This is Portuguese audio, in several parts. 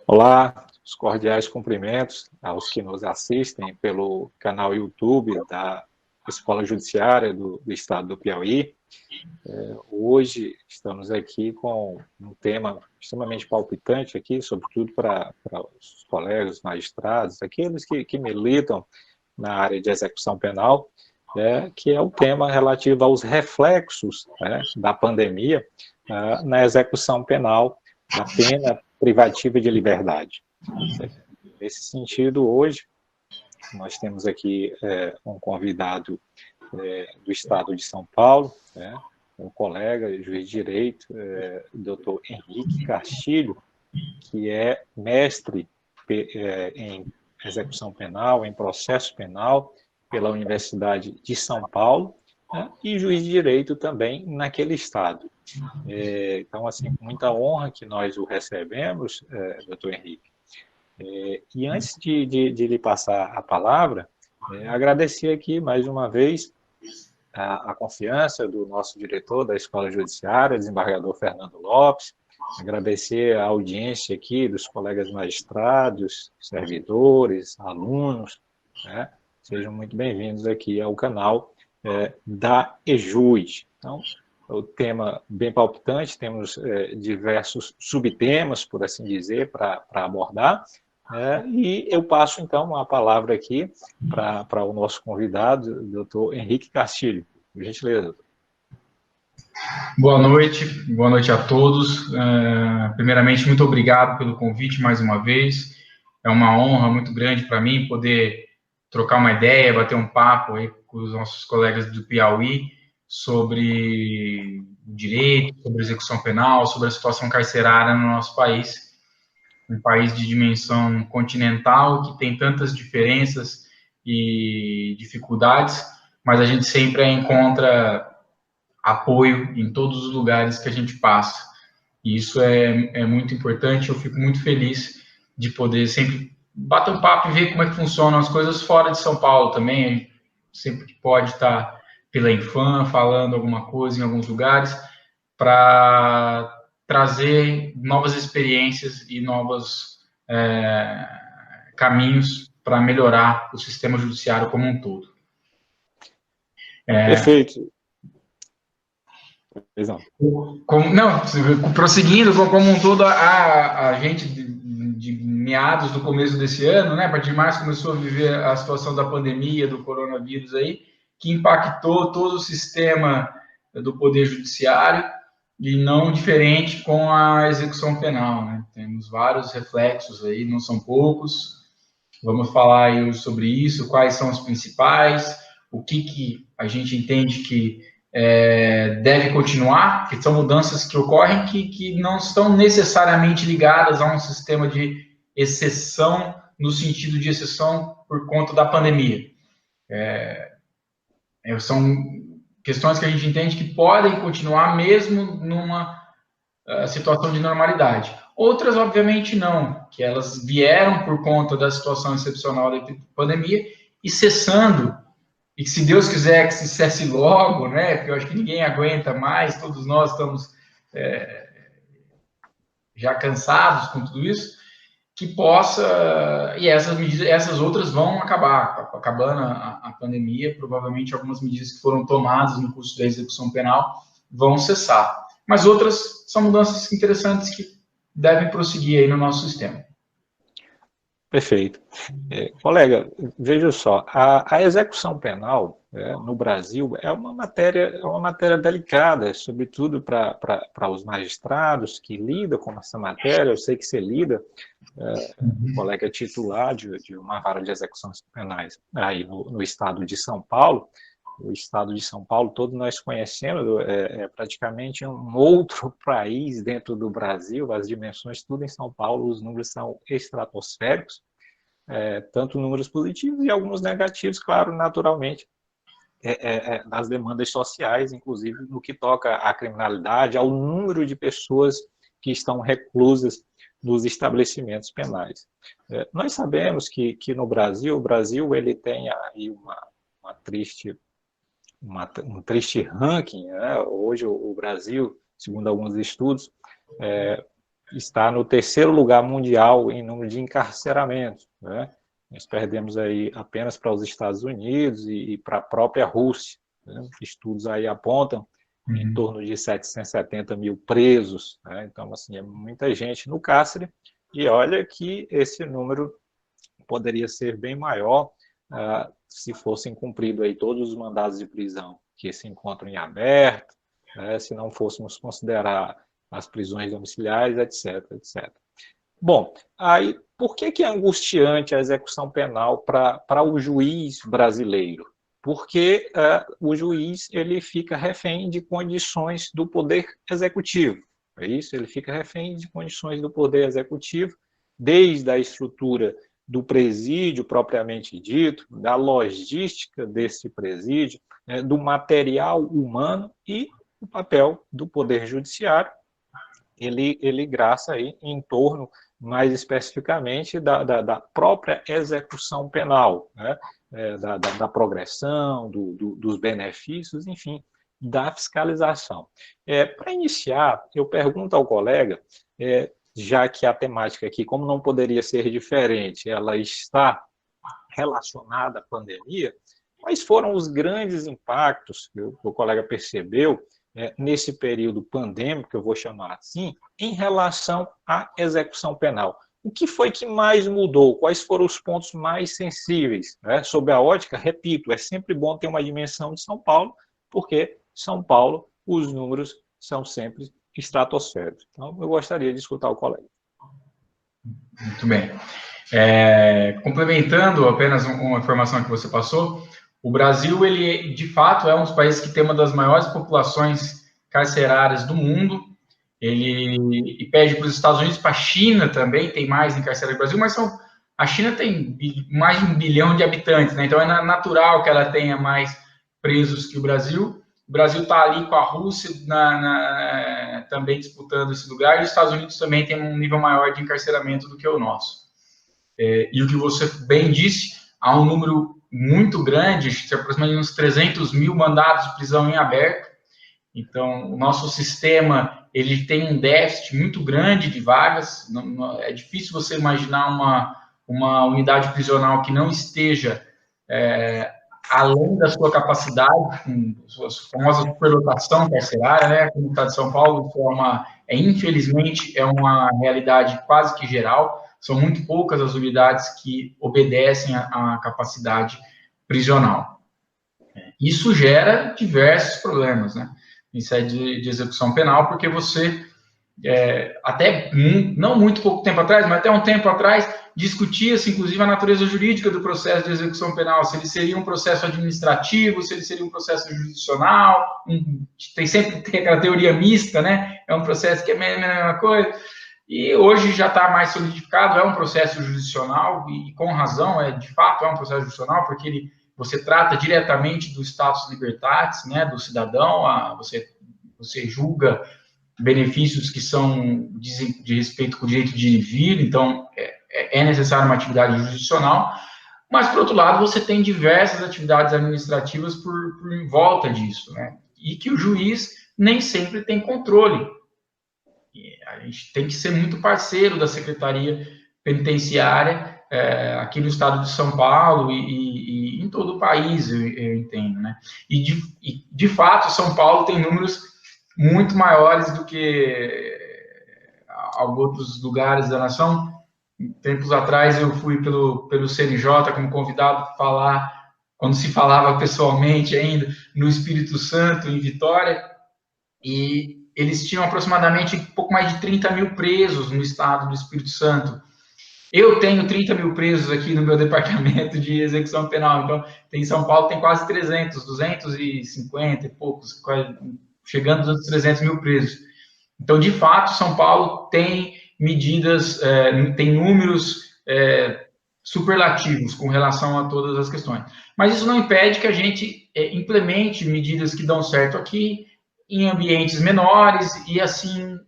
Olá, os cordiais cumprimentos aos que nos assistem pelo canal YouTube da Escola Judiciária do Estado do Piauí. Hoje estamos aqui com um tema extremamente palpitante aqui, sobretudo para os colegas magistrados, aqueles que militam na área de execução penal, que é o tema relativo aos reflexos da pandemia na execução penal da pena privativa de liberdade. Nesse sentido, hoje, nós temos aqui um convidado do Estado de São Paulo, um colega, juiz de direito, doutor Henrique Castilho, que é mestre em execução penal, em processo penal, pela Universidade de São Paulo, e juiz de direito também naquele estado. Então, assim, com muita honra que nós o recebemos, doutor Henrique. E antes de lhe passar a palavra, agradecer aqui mais uma vez a confiança do nosso diretor da Escola Judiciária, desembargador Fernando Lopes, agradecer a audiência aqui dos colegas magistrados, servidores, alunos, sejam muito bem-vindos aqui ao canal da EJUD. Então, o tema bem palpitante, temos diversos subtemas, por assim dizer, para abordar, e eu passo, então, a palavra aqui para o nosso convidado, doutor Henrique Castilho. Por gentileza. Boa noite a todos. Primeiramente, muito obrigado pelo convite mais uma vez. É uma honra muito grande para mim poder trocar uma ideia, bater um papo aí com os nossos colegas do Piauí sobre direito, sobre execução penal, sobre a situação carcerária no nosso país. Um país de dimensão continental que tem tantas diferenças e dificuldades, mas a gente sempre encontra apoio em todos os lugares que a gente passa. E isso é muito importante, eu fico muito feliz de poder sempre bater um papo e ver como é que funcionam as coisas fora de São Paulo também, sempre que pode estar pela Infam, falando alguma coisa em alguns lugares, para trazer novas experiências e novos caminhos para melhorar o sistema judiciário como um todo. Perfeito. Prosseguindo, como um todo, a gente de meados do começo desse ano, a partir de março, começou a viver a situação da pandemia, do coronavírus aí, que impactou todo o sistema do Poder Judiciário, e não diferente com a execução penal, Temos vários reflexos aí, não são poucos. Vamos falar aí sobre isso, quais são os principais, o que a gente entende que deve continuar, que são mudanças que ocorrem que não estão necessariamente ligadas a um sistema de exceção, no sentido de exceção por conta da pandemia. São questões que a gente entende que podem continuar mesmo numa situação de normalidade. Outras, obviamente, não, que elas vieram por conta da situação excepcional da pandemia e cessando, e que, se Deus quiser que se cesse logo, porque eu acho que ninguém aguenta mais, todos nós estamos já cansados com tudo isso, que possa, e essas medidas, essas outras vão acabar, acabando a pandemia, provavelmente algumas medidas que foram tomadas no curso da execução penal vão cessar. Mas outras são mudanças interessantes que devem prosseguir aí no nosso sistema. Perfeito. Colega, veja só, a execução penal no Brasil é uma matéria delicada, sobretudo para os magistrados que lidam com essa matéria. Eu sei que você lida, colega titular de uma vara de execuções penais aí no estado de São Paulo. O estado de São Paulo, todos nós conhecemos, é praticamente um outro país dentro do Brasil, as dimensões, tudo em São Paulo, os números são estratosféricos, tanto números positivos e alguns negativos, claro, naturalmente, nas demandas sociais, inclusive no que toca à criminalidade, ao número de pessoas que estão reclusas nos estabelecimentos penais. Nós sabemos que no Brasil, ele tem aí um triste ranking, Hoje o Brasil, segundo alguns estudos, está no 3º lugar mundial em número de encarceramentos, né? Nós perdemos aí apenas para os Estados Unidos e para a própria Rússia, né? Estudos aí apontam em torno de 770 mil presos, né? Então, assim, é muita gente no cárcere, e olha que esse número poderia ser bem maior se fossem cumpridos aí todos os mandados de prisão que se encontram em aberto, né? Se não fôssemos considerar as prisões domiciliares, etc, etc. Bom, aí, por que é angustiante a execução penal para o juiz brasileiro? Porque o juiz ele fica refém de condições do poder executivo. É isso? Ele fica refém de condições do poder executivo, desde a estrutura do presídio propriamente dito, da logística desse presídio, do material humano e o papel do poder judiciário. Ele graça aí em torno, mais especificamente, da própria execução penal, né? Da progressão, dos benefícios, enfim, da fiscalização. Para iniciar, eu pergunto ao colega, já que a temática aqui, como não poderia ser diferente, ela está relacionada à pandemia, quais foram os grandes impactos que o colega percebeu nesse período pandêmico, que eu vou chamar assim, em relação à execução penal? O que foi que mais mudou? Quais foram os pontos mais sensíveis? Sob a ótica, repito, é sempre bom ter uma dimensão de São Paulo, porque São Paulo, os números são sempre estratosféricos. Então, eu gostaria de escutar o colega. Muito bem. Complementando apenas uma informação que você passou, o Brasil, ele de fato é um dos países que tem uma das maiores populações carcerárias do mundo. Ele pede para os Estados Unidos, para a China também, tem mais encarcerados que o Brasil, mas a China tem mais de 1 bilhão de habitantes, né? Então é natural que ela tenha mais presos que o Brasil. O Brasil está ali com a Rússia também disputando esse lugar, e os Estados Unidos também tem um nível maior de encarceramento do que o nosso. E o que você bem disse, há um número muito grande, aproximadamente uns 300 mil mandados de prisão em aberto. Então, o nosso sistema ele tem um déficit muito grande de vagas. É difícil você imaginar uma unidade prisional que não esteja além da sua capacidade, com a famosa superlotação carcerária, né? Como está de São Paulo, infelizmente, é uma realidade quase que geral. São muito poucas as unidades que obedecem à capacidade prisional. Isso gera diversos problemas, né? Em sede de execução penal, porque você, não muito pouco tempo atrás, mas até um tempo atrás, discutia-se, inclusive, a natureza jurídica do processo de execução penal, se ele seria um processo administrativo, se ele seria um processo jurisdicional, sempre tem aquela teoria mista, né? É um processo que é a mesma coisa, e hoje já está mais solidificado, é um processo jurisdicional, e com razão, de fato é um processo jurisdicional, porque você trata diretamente do status libertatis, né, do cidadão, você julga benefícios que são de respeito com o direito de ir e vir, então é necessária uma atividade jurisdicional, mas, por outro lado, você tem diversas atividades administrativas por em volta disso, né, e que o juiz nem sempre tem controle. A gente tem que ser muito parceiro da Secretaria Penitenciária aqui no estado de São Paulo e em todo o país, eu entendo, né? E, de fato, São Paulo tem números muito maiores do que outros lugares da nação. Tempos atrás, eu fui pelo CNJ como convidado falar, quando se falava pessoalmente ainda, no Espírito Santo, em Vitória, e eles tinham aproximadamente um pouco mais de 30 mil presos no estado do Espírito Santo. Eu tenho 30 mil presos aqui no meu departamento de execução penal, então em São Paulo tem quase 250 e poucos, chegando aos 300 mil presos. Então, de fato, São Paulo tem medidas, tem números superlativos com relação a todas as questões. Mas isso não impede que a gente implemente medidas que dão certo aqui, em ambientes menores, e assim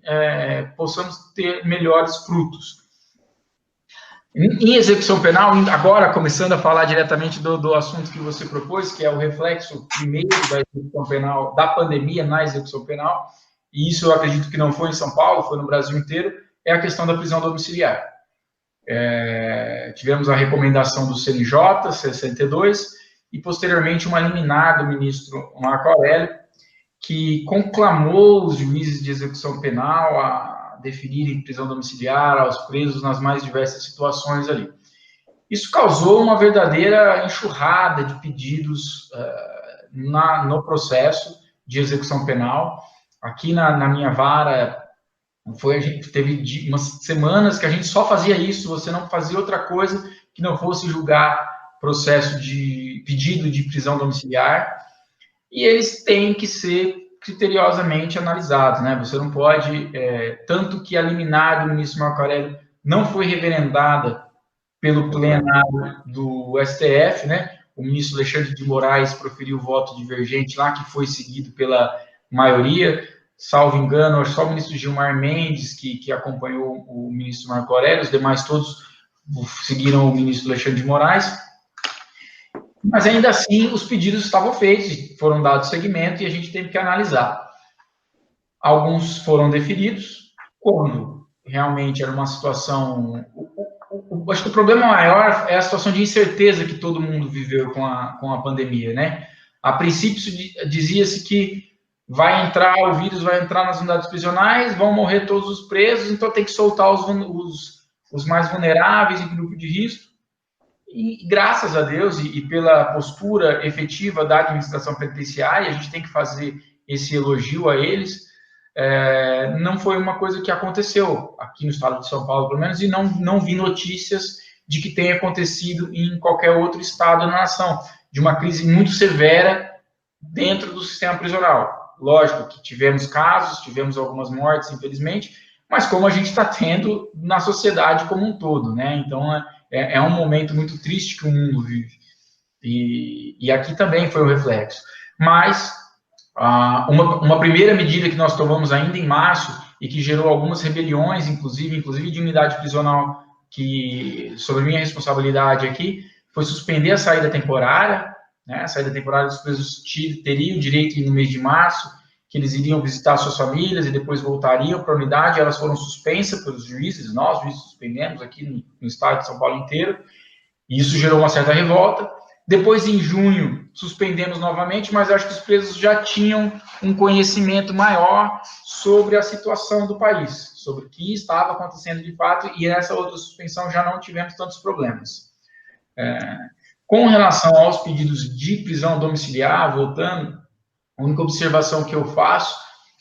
possamos ter melhores frutos. Em execução penal, agora começando a falar diretamente do assunto que você propôs, que é o reflexo primeiro da execução penal, da pandemia na execução penal, e isso eu acredito que não foi em São Paulo, foi no Brasil inteiro, é a questão da prisão domiciliar. Tivemos a recomendação do CNJ, 62, e posteriormente uma liminar do ministro Marco Aurélio, que conclamou os juízes de execução penal a definirem prisão domiciliar aos presos nas mais diversas situações ali. Isso causou uma verdadeira enxurrada de pedidos no processo de execução penal. Aqui na minha vara, a gente teve umas semanas que a gente só fazia isso, você não fazia outra coisa que não fosse julgar processo de pedido de prisão domiciliar, e eles têm que ser criteriosamente analisados, né? Você não pode, tanto que a liminar do ministro Marco Aurélio não foi referendada pelo plenário do STF, né? O ministro Alexandre de Moraes proferiu o voto divergente lá, que foi seguido pela maioria, salvo engano, só o ministro Gilmar Mendes, que acompanhou o ministro Marco Aurélio, os demais todos seguiram o ministro Alexandre de Moraes, mas ainda assim os pedidos estavam feitos, foram dados seguimento e a gente teve que analisar. Alguns foram deferidos, quando realmente era uma situação... Acho que o problema maior é a situação de incerteza que todo mundo viveu com a pandemia, né? A princípio dizia-se que o vírus vai entrar nas unidades prisionais, vão morrer todos os presos, então tem que soltar os mais vulneráveis em grupo de risco. E graças a Deus e pela postura efetiva da administração penitenciária, a gente tem que fazer esse elogio a eles, não foi uma coisa que aconteceu aqui no estado de São Paulo, pelo menos, e não vi notícias de que tenha acontecido em qualquer outro estado da nação, de uma crise muito severa dentro do sistema prisional. Lógico que tivemos casos, tivemos algumas mortes, infelizmente, mas como a gente está tendo na sociedade como um todo, né? Então, é um momento muito triste que o mundo vive. E aqui também foi o reflexo. Mas, uma primeira medida que nós tomamos ainda em março, e que gerou algumas rebeliões, inclusive de unidade prisional, que, sobre minha responsabilidade aqui, foi suspender a saída temporária, né? A saída temporária dos presos teriam o direito de ir no mês de março, que eles iriam visitar suas famílias e depois voltariam para a unidade. Elas foram suspensas pelos juízes, nós, juízes, suspendemos aqui no estado de São Paulo inteiro, e isso gerou uma certa revolta. Depois, em junho, suspendemos novamente, mas acho que os presos já tinham um conhecimento maior sobre a situação do país, sobre o que estava acontecendo de fato, e nessa outra suspensão já não tivemos tantos problemas. Com relação aos pedidos de prisão domiciliar, voltando, a única observação que eu faço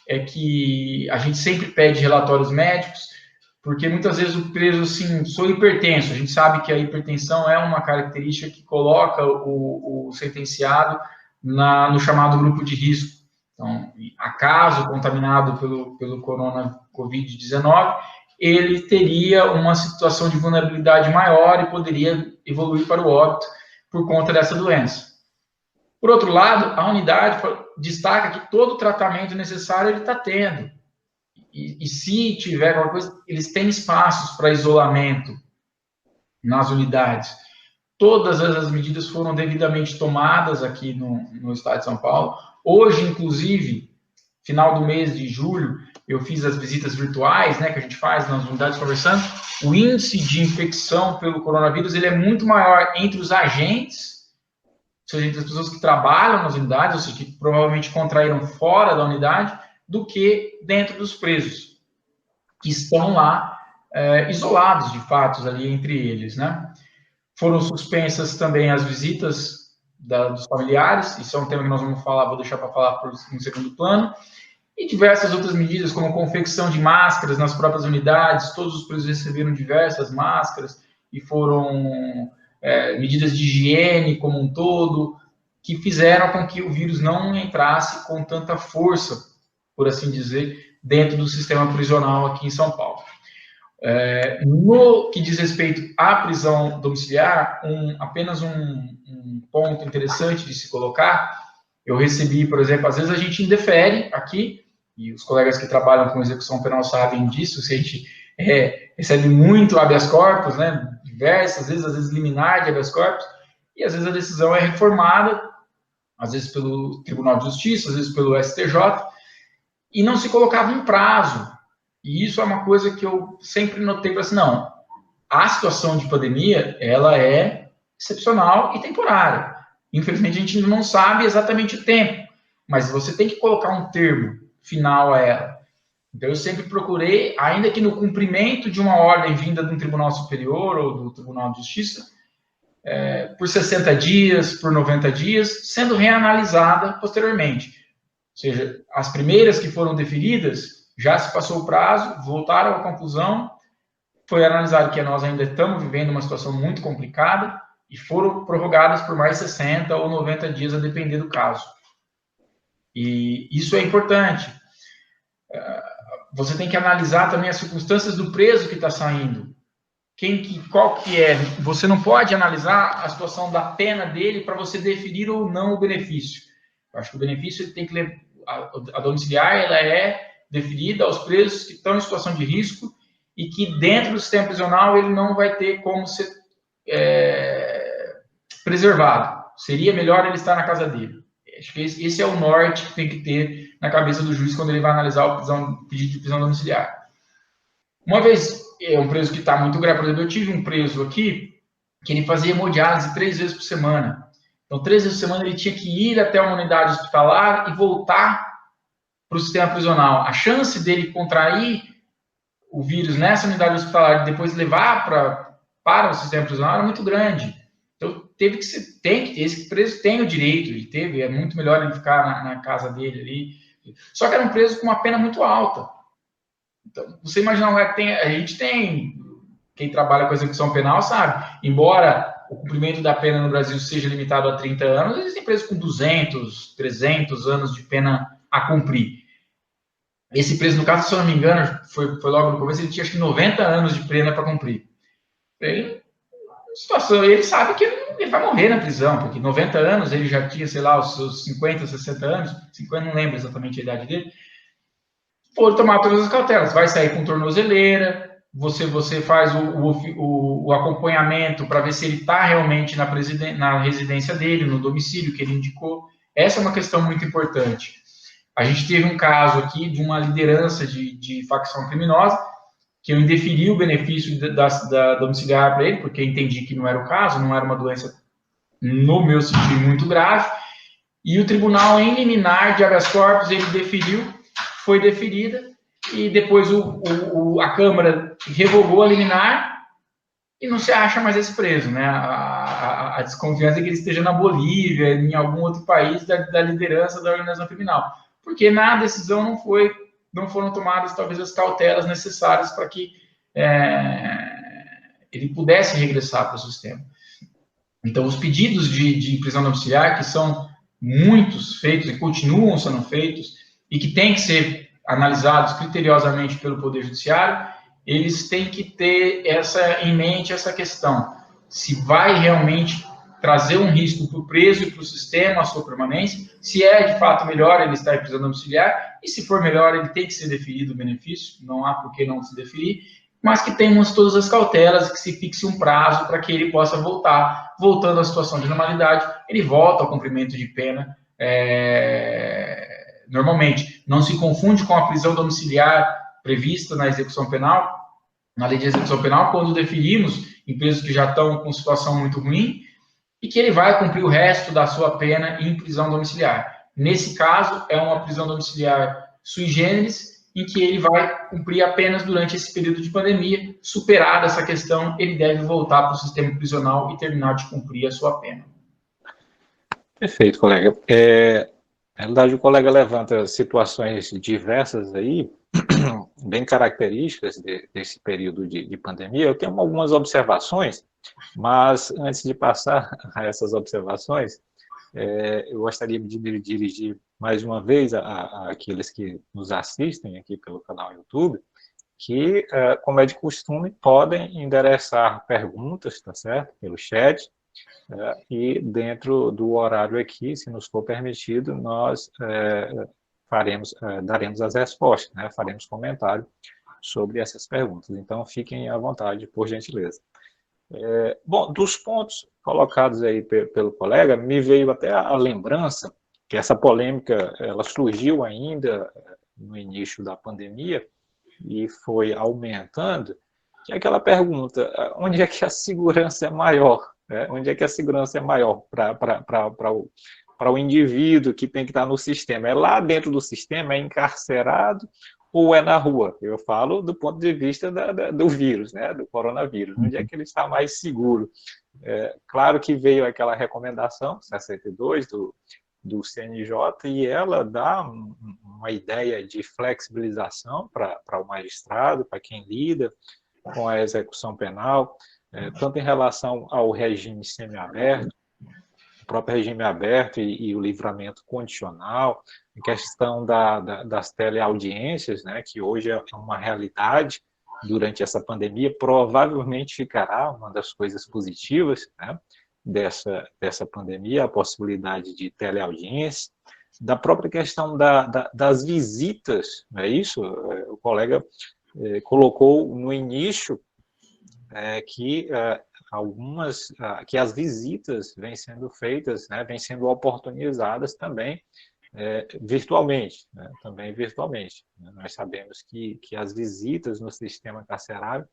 é que a gente sempre pede relatórios médicos, porque muitas vezes o preso, assim, sou hipertenso, a gente sabe que a hipertensão é uma característica que coloca o sentenciado no chamado grupo de risco. Então, acaso contaminado pelo corona Covid-19, ele teria uma situação de vulnerabilidade maior e poderia evoluir para o óbito por conta dessa doença. Por outro lado, a unidade destaca que todo o tratamento necessário ele está tendo. E se tiver alguma coisa, eles têm espaços para isolamento nas unidades. Todas as medidas foram devidamente tomadas aqui no estado de São Paulo. Hoje, inclusive, final do mês de julho, eu fiz as visitas virtuais, né, que a gente faz nas unidades conversando. O índice de infecção pelo coronavírus ele é muito maior entre os agentes, ou seja, entre as pessoas que trabalham nas unidades, ou seja, que provavelmente contraíram fora da unidade, do que dentro dos presos, que estão lá isolados, de fato, ali entre eles, né? Foram suspensas também as visitas dos familiares, isso é um tema que nós vamos falar, vou deixar para falar no segundo plano, e diversas outras medidas, como a confecção de máscaras nas próprias unidades. Todos os presos receberam diversas máscaras, e foram medidas de higiene como um todo, que fizeram com que o vírus não entrasse com tanta força, por assim dizer, dentro do sistema prisional aqui em São Paulo. No que diz respeito à prisão domiciliar, apenas um ponto interessante de se colocar, eu recebi, por exemplo, às vezes a gente indefere aqui, e os colegas que trabalham com execução penal sabem disso, se a gente recebe muito habeas corpus, né, diversas vezes, às vezes liminar de habeas corpus, e às vezes a decisão é reformada, às vezes pelo Tribunal de Justiça, às vezes pelo STJ, e não se colocava um prazo. E isso é uma coisa que eu sempre notei, assim, não, a situação de pandemia, ela é excepcional e temporária. Infelizmente, a gente não sabe exatamente o tempo, mas você tem que colocar um termo final a ela. Então, eu sempre procurei, ainda que no cumprimento de uma ordem vinda de um tribunal superior ou do Tribunal de Justiça, por 60 dias, por 90 dias, sendo reanalisada posteriormente. Ou seja, as primeiras que foram deferidas, já se passou o prazo, voltaram à conclusão, foi analisado que nós ainda estamos vivendo uma situação muito complicada e foram prorrogadas por mais 60 ou 90 dias, a depender do caso. E isso é importante. Você tem que analisar também as circunstâncias do preso que está saindo. Qual que é? Você não pode analisar a situação da pena dele para você definir ou não o benefício. Eu acho que o benefício ele tem que a domiciliar, ela é deferida aos presos que estão em situação de risco e que dentro do sistema prisional ele não vai ter como ser preservado. Seria melhor ele estar na casa dele. Acho que esse é o norte que tem que ter na cabeça do juiz quando ele vai analisar o pedido de prisão domiciliar. Uma vez, um preso que está muito grave, por exemplo, eu tive um preso aqui que ele fazia hemodiálise 3 vezes por semana. Então, 3 vezes por semana ele tinha que ir até uma unidade hospitalar e voltar para o sistema prisional. A chance dele contrair o vírus nessa unidade hospitalar e depois levar para o sistema prisional era muito grande. Então, esse preso tem o direito, é muito melhor ele ficar na casa dele ali. Só que era um preso com uma pena muito alta. Então, você imagina, a gente tem, quem trabalha com execução penal sabe, embora o cumprimento da pena no Brasil seja limitado a 30 anos, existem presos com 200, 300 anos de pena a cumprir. Esse preso, no caso, se eu não me engano, foi logo no começo, ele tinha acho que 90 anos de pena para cumprir. Ele sabe que ele vai morrer na prisão, porque 90 anos ele já tinha, sei lá, os seus 50, 60 anos, 50, não lembro exatamente a idade dele, for tomar todas as cautelas, vai sair com tornozeleira, você faz o acompanhamento para ver se ele está realmente na residência dele, no domicílio que ele indicou. Essa é uma questão muito importante. A gente teve um caso aqui de uma liderança de facção criminosa, que eu indeferi o benefício da domiciliar para ele, porque entendi que não era o caso, não era uma doença, no meu sentido, muito grave, e o tribunal, em liminar de habeas corpus, ele foi deferida, e depois a Câmara revogou a liminar, e não se acha mais esse preso, né? A desconfiança é que ele esteja na Bolívia, em algum outro país da liderança da organização criminal, porque na decisão não foram tomadas, talvez, as cautelas necessárias para que ele pudesse regressar para o sistema. Então, os pedidos de prisão domiciliar, que são muitos feitos e continuam sendo feitos, e que têm que ser analisados criteriosamente pelo Poder Judiciário, eles têm que ter em mente essa questão. Se vai realmente trazer um risco para o preso e para o sistema, a sua permanência, se é de fato melhor ele estar em prisão domiciliar, e se for melhor ele tem que ser deferido o benefício, não há por que não se deferir, mas que tenhamos todas as cautelas, que se fixe um prazo para que ele possa voltando à situação de normalidade, ele volta ao cumprimento de pena normalmente. Não se confunde com a prisão domiciliar prevista na execução penal, na lei de execução penal, quando deferimos em presos que já estão com situação muito ruim, e que ele vai cumprir o resto da sua pena em prisão domiciliar. Nesse caso, é uma prisão domiciliar sui generis, em que ele vai cumprir apenas durante esse período de pandemia. Superada essa questão, ele deve voltar para o sistema prisional e terminar de cumprir a sua pena. Perfeito, colega. Na realidade, o colega levanta situações diversas aí, bem características desse período de pandemia. Eu tenho algumas observações, mas antes de passar a essas observações, eu gostaria de dirigir mais uma vez àqueles que nos assistem aqui pelo canal YouTube, que, como é de costume, podem endereçar perguntas, tá certo? Pelo chat, e dentro do horário aqui, se nos for permitido, nós daremos as respostas, né? Faremos comentário sobre essas perguntas. Então, fiquem à vontade, por gentileza. Bom, dos pontos colocados aí pelo colega, me veio até a lembrança que essa polêmica ela surgiu ainda no início da pandemia, e foi aumentando, que é aquela pergunta, onde é que a segurança é maior? Né? Onde é que a segurança é maior para o indivíduo que tem que estar no sistema? É lá dentro do sistema, é encarcerado ou é na rua? Eu falo do ponto de vista do vírus, né? Do coronavírus. Onde é que ele está mais seguro? Claro que veio aquela recomendação 62 do CNJ e ela dá uma ideia de flexibilização para o magistrado, para quem lida com a execução penal, tanto em relação ao regime semiaberto, o próprio regime aberto e o livramento condicional, em questão das teleaudiências, né, que hoje é uma realidade durante essa pandemia, provavelmente ficará uma das coisas positivas, né, dessa pandemia, a possibilidade de teleaudiência, da própria questão das visitas, não é isso? O colega colocou no início que que as visitas vêm sendo feitas, né, vêm sendo oportunizadas também virtualmente, né, também virtualmente. Nós sabemos que as visitas no sistema carcerário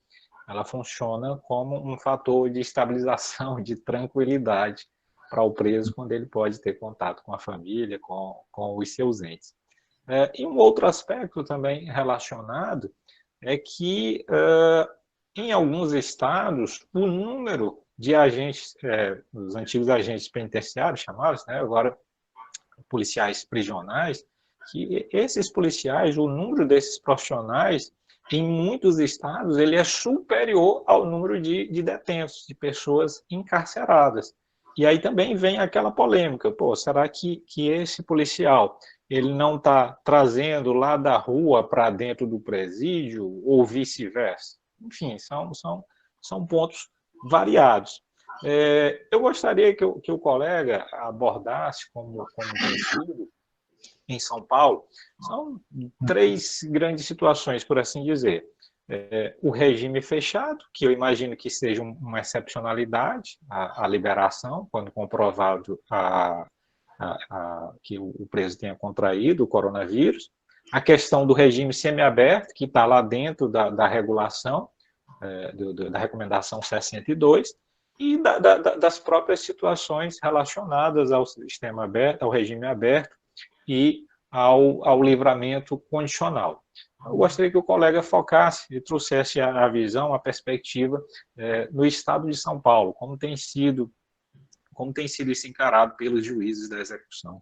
ela funciona como um fator de estabilização, de tranquilidade para o preso quando ele pode ter contato com a família, com os seus entes. E um outro aspecto também relacionado é que, em alguns estados, o número de agentes, os antigos agentes penitenciários chamados, né, agora policiais prisionais, que esses policiais, o número desses profissionais, em muitos estados, ele é superior ao número de detentos, de pessoas encarceradas. E aí também vem aquela polêmica, pô, será que esse policial ele não está trazendo lá da rua para dentro do presídio ou vice-versa? Enfim, são pontos variados. Eu gostaria que o colega abordasse como tem sido em São Paulo, são 3 grandes situações, por assim dizer. O regime fechado, que eu imagino que seja uma excepcionalidade, a liberação, quando comprovado que o preso tenha contraído o coronavírus. A questão do regime semiaberto, que está lá dentro da regulação, da recomendação 62, e das próprias situações relacionadas ao sistema aberto, ao regime aberto e ao livramento condicional. Eu gostaria que o colega focasse e trouxesse a visão, a perspectiva no estado de São Paulo, como tem sido isso encarado pelos juízes da execução.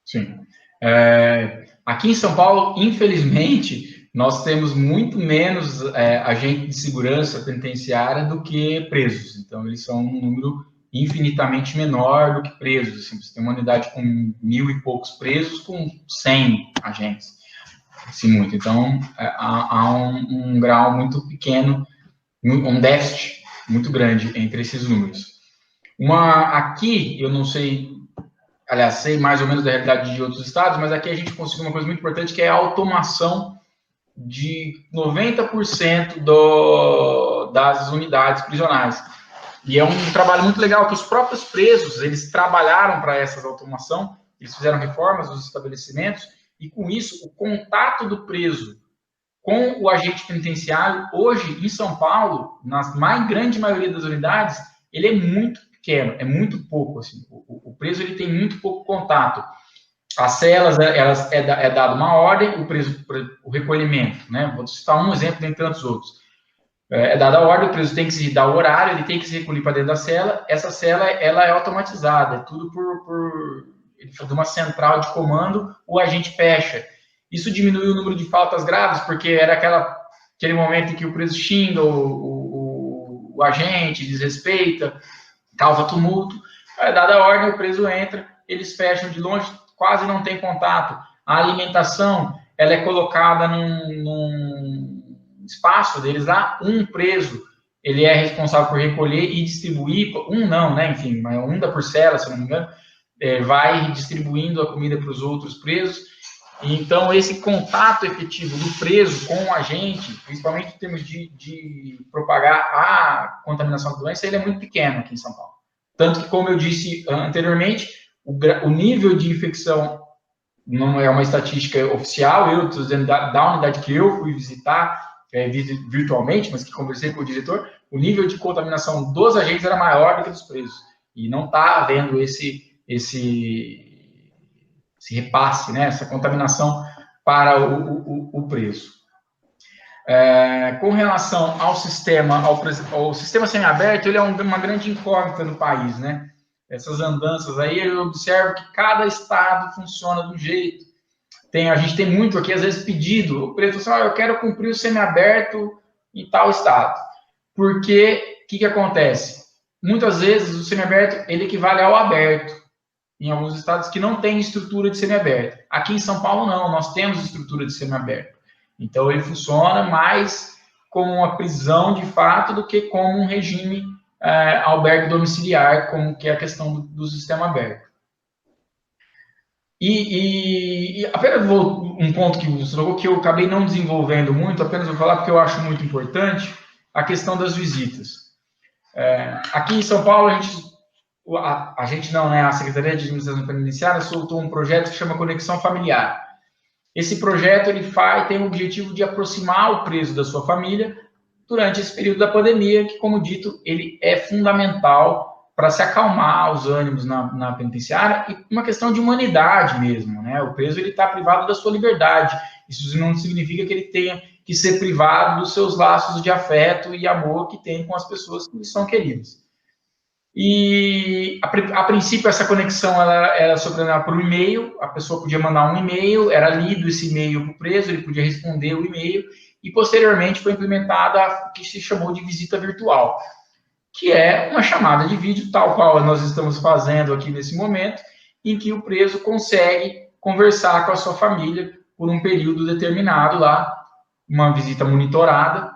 Sim. Aqui em São Paulo, infelizmente, nós temos muito menos agentes de segurança penitenciária do que presos. Então, eles são um número infinitamente menor do que presos. Assim, você tem uma unidade com 1.000 e poucos presos, com 100 agentes. Assim, muito. Então, há um grau muito pequeno, um déficit muito grande entre esses números. Aqui, eu não sei, aliás, sei mais ou menos da realidade de outros estados, mas aqui a gente conseguiu uma coisa muito importante, que é a automação de 90% das unidades prisionais. E é um trabalho muito legal, que os próprios presos, eles trabalharam para essa automação, eles fizeram reformas nos estabelecimentos, e com isso, o contato do preso com o agente penitenciário, hoje, em São Paulo, na grande maioria das unidades, ele é muito pequeno, é muito pouco. Assim, o preso ele tem muito pouco contato. As celas, é dado uma ordem, o recolhimento, né? Vou citar um exemplo dentre tantos outros. É dada a ordem, o preso tem que se dar o horário, ele tem que se recolher para dentro da cela. Essa cela, ela é automatizada, é tudo de uma central de comando, o agente fecha. Isso diminui o número de faltas graves, porque era aquele momento em que o preso xinga o agente, desrespeita, causa tumulto. Dada a ordem, o preso entra, eles fecham de longe, quase não tem contato. A alimentação, ela é colocada num espaço deles lá, um preso, ele é responsável por recolher e distribuir, enfim, um da por cela, se não me engano, vai distribuindo a comida para os outros presos. Então, esse contato efetivo do preso com o agente, principalmente em termos de propagar a contaminação da doença, ele é muito pequeno aqui em São Paulo. Tanto que, como eu disse anteriormente, o nível de infecção não é uma estatística oficial, eu estou dizendo da unidade que eu fui visitar virtualmente, mas que conversei com o diretor, o nível de contaminação dos agentes era maior do que dos presos. E não está havendo esse repasse, né, essa contaminação para o preso. Com relação ao sistema, ao sistema semiaberto, ele é uma grande incógnita no país, né? Essas andanças aí, eu observo que cada estado funciona de um jeito. A gente tem muito aqui, às vezes, pedido. O preso fala assim, eu quero cumprir o semiaberto em tal estado. Porque, o que acontece? Muitas vezes, o semiaberto, ele equivale ao aberto. Em alguns estados que não tem estrutura de semiaberto. Aqui em São Paulo, não. Nós temos estrutura de semiaberto. Então, ele funciona mais como uma prisão, de fato, do que como um regime albergue domiciliar, como que é a questão do sistema aberto. E apenas um ponto que você falou, que eu acabei não desenvolvendo muito, apenas vou falar porque eu acho muito importante, a questão das visitas. Aqui em São Paulo, a gente não, né? A Secretaria de Administração Penitenciária soltou um projeto que chama Conexão Familiar. Esse projeto tem o objetivo de aproximar o preso da sua família durante esse período da pandemia, que, como dito, ele é fundamental para se acalmar os ânimos na penitenciária e uma questão de humanidade mesmo, né? O preso ele está privado da sua liberdade. Isso não significa que ele tenha que ser privado dos seus laços de afeto e amor que tem com as pessoas que lhe são queridas. E, a princípio, essa conexão era sobrevivida por um e-mail, a pessoa podia mandar um e-mail, era lido esse e-mail para o preso, ele podia responder o e-mail, e, posteriormente, foi implementada o que se chamou de visita virtual, que é uma chamada de vídeo, tal qual nós estamos fazendo aqui nesse momento, em que o preso consegue conversar com a sua família por um período determinado lá, uma visita monitorada,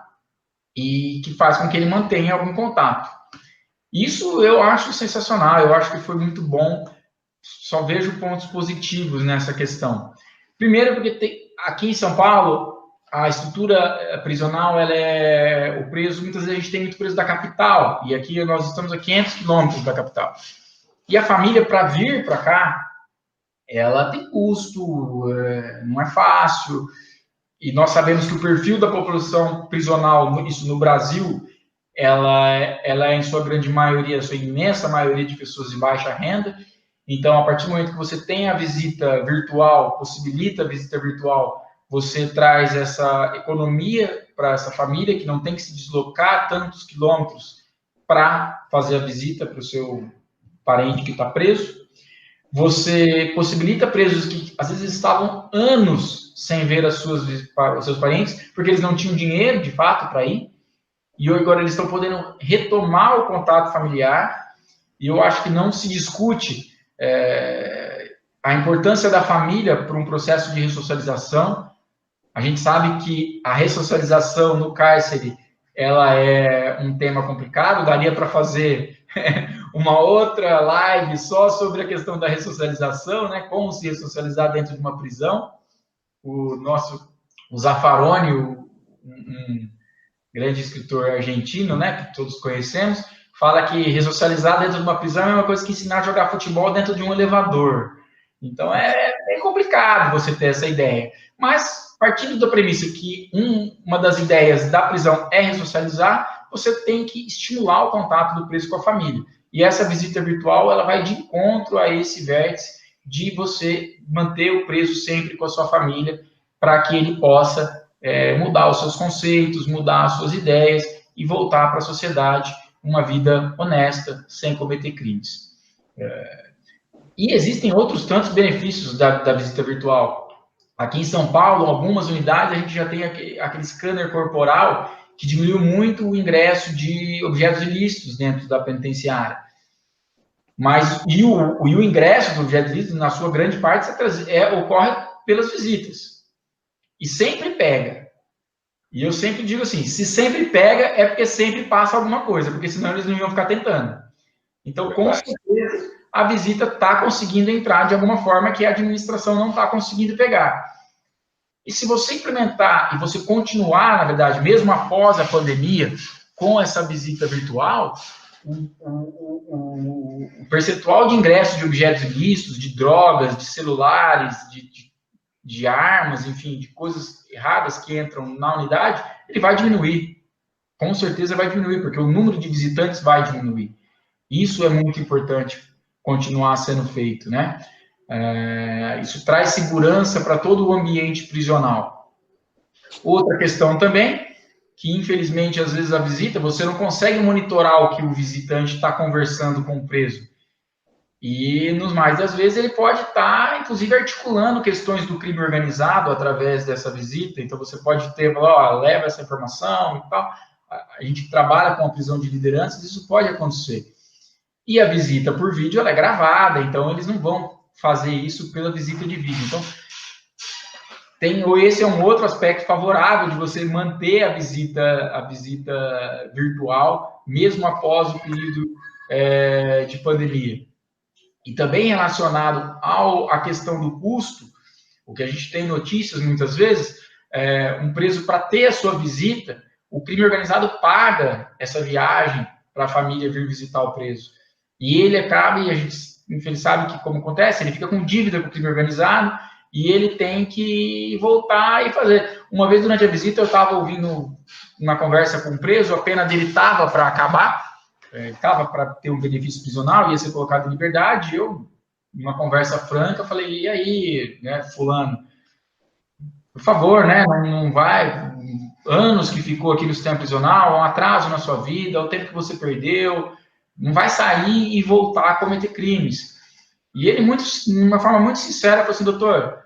e que faz com que ele mantenha algum contato. Isso eu acho sensacional, eu acho que foi muito bom, só vejo pontos positivos nessa questão. Primeiro porque aqui em São Paulo, a estrutura prisional, o preso, muitas vezes a gente tem muito preso da capital, e aqui nós estamos a 500 quilômetros da capital. E a família, para vir para cá, ela tem custo, não é fácil, e nós sabemos que o perfil da população prisional, isso no Brasil, ela é, em sua grande maioria, sua imensa maioria de pessoas de baixa renda. Então, a partir do momento que você tem a visita virtual, possibilita a visita virtual, você traz essa economia para essa família, que não tem que se deslocar tantos quilômetros para fazer a visita para o seu parente que está preso. Você possibilita presos que, às vezes, estavam anos sem ver os seus parentes, porque eles não tinham dinheiro, de fato, para ir. E agora eles estão podendo retomar o contato familiar, e eu acho que não se discute a importância da família para um processo de ressocialização. A gente sabe que a ressocialização no cárcere, ela é um tema complicado, daria para fazer uma outra live só sobre a questão da ressocialização, né? Como se ressocializar dentro de uma prisão. O Zaffaroni, um grande escritor argentino, né, que todos conhecemos, fala que ressocializar dentro de uma prisão é a mesma coisa que ensinar a jogar futebol dentro de um elevador. Então, é bem complicado você ter essa ideia. Mas, partindo da premissa que uma das ideias da prisão é ressocializar, você tem que estimular o contato do preso com a família. E essa visita virtual, ela vai de encontro a esse vértice de você manter o preso sempre com a sua família, para que ele possa mudar os seus conceitos, mudar as suas ideias e voltar para a sociedade uma vida honesta, sem cometer crimes. E existem outros tantos benefícios da visita virtual. Aqui em São Paulo, algumas unidades, a gente já tem aquele scanner corporal que diminuiu muito o ingresso de objetos ilícitos dentro da penitenciária. E o ingresso do objeto ilícito, na sua grande parte, ocorre pelas visitas. E sempre pega. E eu sempre digo assim, se sempre pega, é porque sempre passa alguma coisa, porque senão eles não iam ficar tentando. Então, com certeza, a visita está conseguindo entrar de alguma forma que a administração não está conseguindo pegar. E se você implementar e você continuar, na verdade, mesmo após a pandemia, com essa visita virtual, o percentual de ingresso de objetos ilícitos, de drogas, de celulares, de armas, enfim, de coisas erradas que entram na unidade, ele vai diminuir. Com certeza vai diminuir, porque o número de visitantes vai diminuir. Isso é muito importante continuar sendo feito, né? Isso traz segurança para todo o ambiente prisional. Outra questão também, que infelizmente às vezes a visita, você não consegue monitorar o que o visitante está conversando com o preso. E, nos mais das vezes, ele pode estar, inclusive, articulando questões do crime organizado através dessa visita. Então, você pode ter, leva essa informação e tal. A gente trabalha com a prisão de lideranças, isso pode acontecer. E a visita por vídeo, ela é gravada, então eles não vão fazer isso pela visita de vídeo. Então, esse é um outro aspecto favorável de você manter a visita virtual, mesmo após o período de pandemia. E também relacionado à questão do custo, o que a gente tem notícias muitas vezes, um preso para ter a sua visita, o crime organizado paga essa viagem para a família vir visitar o preso. E ele acaba, e a gente infelizmente sabe que como acontece, ele fica com dívida com o crime organizado e ele tem que voltar e fazer. Uma vez durante a visita eu estava ouvindo uma conversa com o preso, a pena dele estava para acabar, estava para ter um benefício prisional, ia ser colocado em liberdade, eu, numa conversa franca, falei, e aí, né, fulano, por favor, né, não vai, anos que ficou aqui no sistema prisional, um atraso na sua vida, o tempo que você perdeu, não vai sair e voltar a cometer crimes. E ele, de uma forma muito sincera, falou assim, doutor,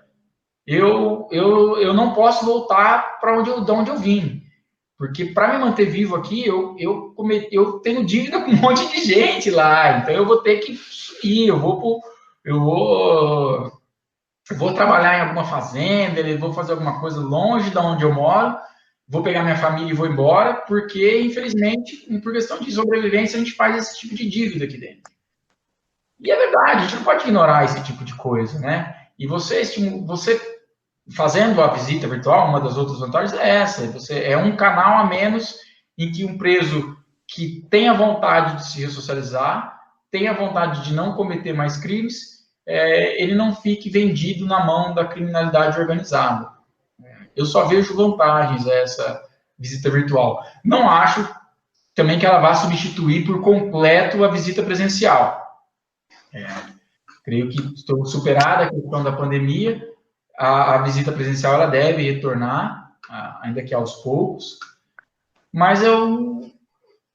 eu não posso voltar para de onde eu vim. Porque para me manter vivo aqui, eu tenho dívida com um monte de gente lá, então eu vou ter que ir, eu vou trabalhar em alguma fazenda, eu vou fazer alguma coisa longe de onde eu moro, vou pegar minha família e vou embora, porque, infelizmente, por questão de sobrevivência, a gente faz esse tipo de dívida aqui dentro. E é verdade, a gente não pode ignorar esse tipo de coisa, né? E você fazendo a visita virtual, uma das outras vantagens é essa, é um canal a menos em que um preso que tem a vontade de se ressocializar, tem a vontade de não cometer mais crimes, ele não fique vendido na mão da criminalidade organizada. Eu só vejo vantagens a essa visita virtual. Não acho também que ela vá substituir por completo a visita presencial. Creio que estou superada a questão da pandemia, a visita presencial ela deve retornar, ainda que aos poucos, mas eu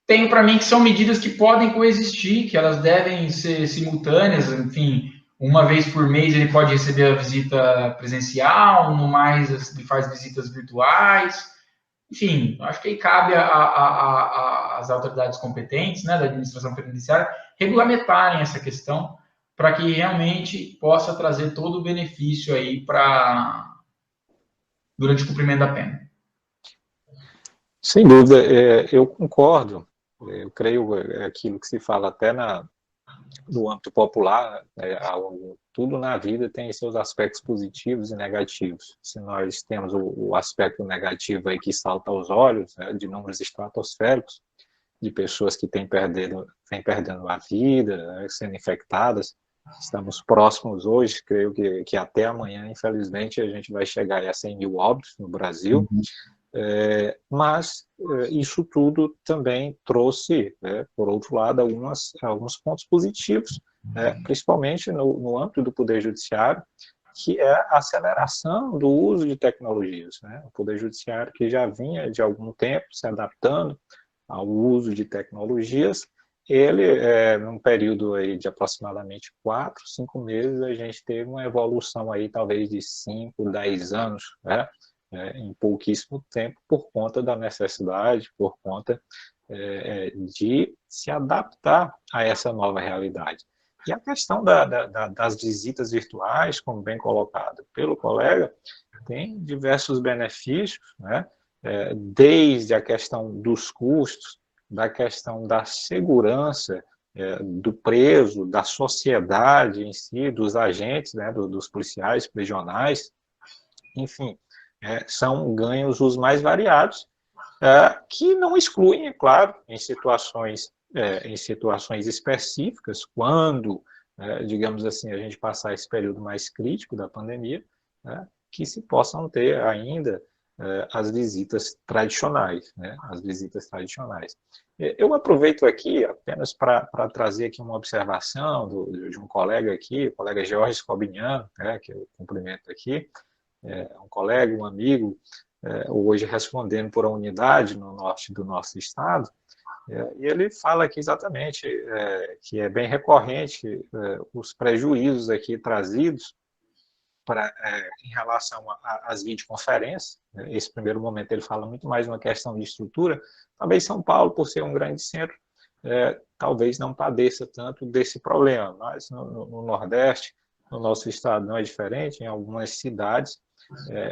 tenho para mim que são medidas que podem coexistir, que elas devem ser simultâneas, enfim, uma vez por mês ele pode receber a visita presencial, no mais ele faz visitas virtuais, enfim, acho que aí cabe às autoridades competentes, né, da administração penitenciária, regulamentarem essa questão, para que realmente possa trazer todo o benefício aí durante o cumprimento da pena. Sem dúvida, eu concordo. Eu creio aquilo que se fala até no âmbito popular, tudo na vida tem seus aspectos positivos e negativos. Se nós temos o aspecto negativo aí que salta aos olhos, né, de números estratosféricos, de pessoas que têm perdendo a vida, né, sendo infectadas. Estamos próximos hoje, creio que até amanhã, infelizmente, a gente vai chegar a 100 mil óbitos no Brasil, mas isso tudo também trouxe, por outro lado, alguns pontos positivos, principalmente no âmbito do Poder Judiciário, que é a aceleração do uso de tecnologias. O Poder Judiciário, que já vinha de algum tempo se adaptando ao uso de tecnologias, ele, num período aí de aproximadamente 4, 5 meses, a gente teve uma evolução aí talvez de 5, 10 anos, em pouquíssimo tempo, por conta da necessidade, por conta de se adaptar a essa nova realidade. E a questão das visitas virtuais, como bem colocado pelo colega, tem diversos benefícios, desde a questão dos custos, da questão da segurança do preso, da sociedade em si, dos agentes, dos policiais prisionais, enfim, são ganhos os mais variados, que não excluem, é claro, em situações em situações específicas, quando, digamos assim, a gente passar esse período mais crítico da pandemia, né, que se possam ter ainda as visitas tradicionais, né, as visitas tradicionais. Eu aproveito aqui apenas para trazer aqui uma observação de um colega aqui, o colega Jorge Scobignano, né, que eu cumprimento aqui, um colega, um amigo, hoje respondendo por uma unidade no norte do nosso estado, e ele fala aqui exatamente que é bem recorrente os prejuízos aqui trazidos em relação às videoconferências. Esse primeiro momento ele fala muito mais uma questão de estrutura. Talvez São Paulo, por ser um grande centro, talvez não padeça tanto desse problema, mas no Nordeste, no nosso estado não é diferente, em algumas cidades,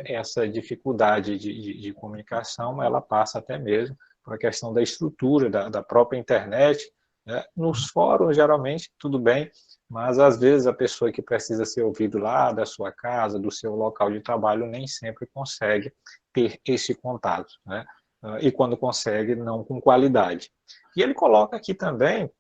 essa dificuldade de comunicação, ela passa até mesmo por a questão da estrutura, da própria internet. Nos fóruns, geralmente, tudo bem, mas às vezes a pessoa que precisa ser ouvida lá da sua casa, do seu local de trabalho, nem sempre consegue ter esse contato, né? E quando consegue, não com qualidade. E ele coloca aqui também,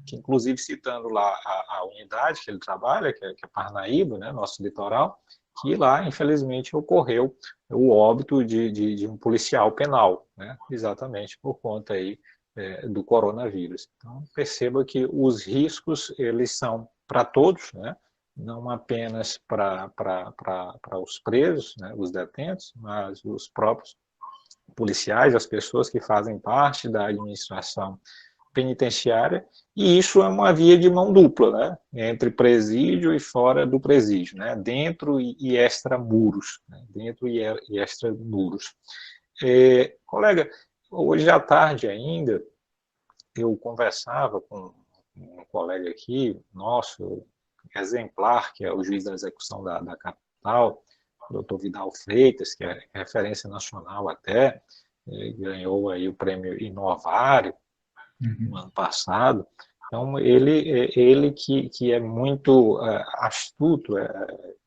que inclusive citando lá a unidade que ele trabalha, que é Parnaíba, né, nosso litoral, que lá, infelizmente, ocorreu o óbito de um policial penal, né, exatamente por conta aí do coronavírus. Então, perceba que os riscos, eles são para todos, né? Não apenas para os presos, né? Os detentos, mas os próprios policiais, as pessoas que fazem parte da administração penitenciária, e isso é uma via de mão dupla, né? Entre presídio e fora do presídio, né? Dentro e extramuros, né? Dentro e extramuros. Colega, hoje à tarde ainda, eu conversava com um colega aqui, nosso, exemplar, que é o juiz da execução da capital, o doutor Vidal Freitas, que é referência nacional até, ganhou aí o prêmio Inovário no ano passado. Então, ele que é muito astuto,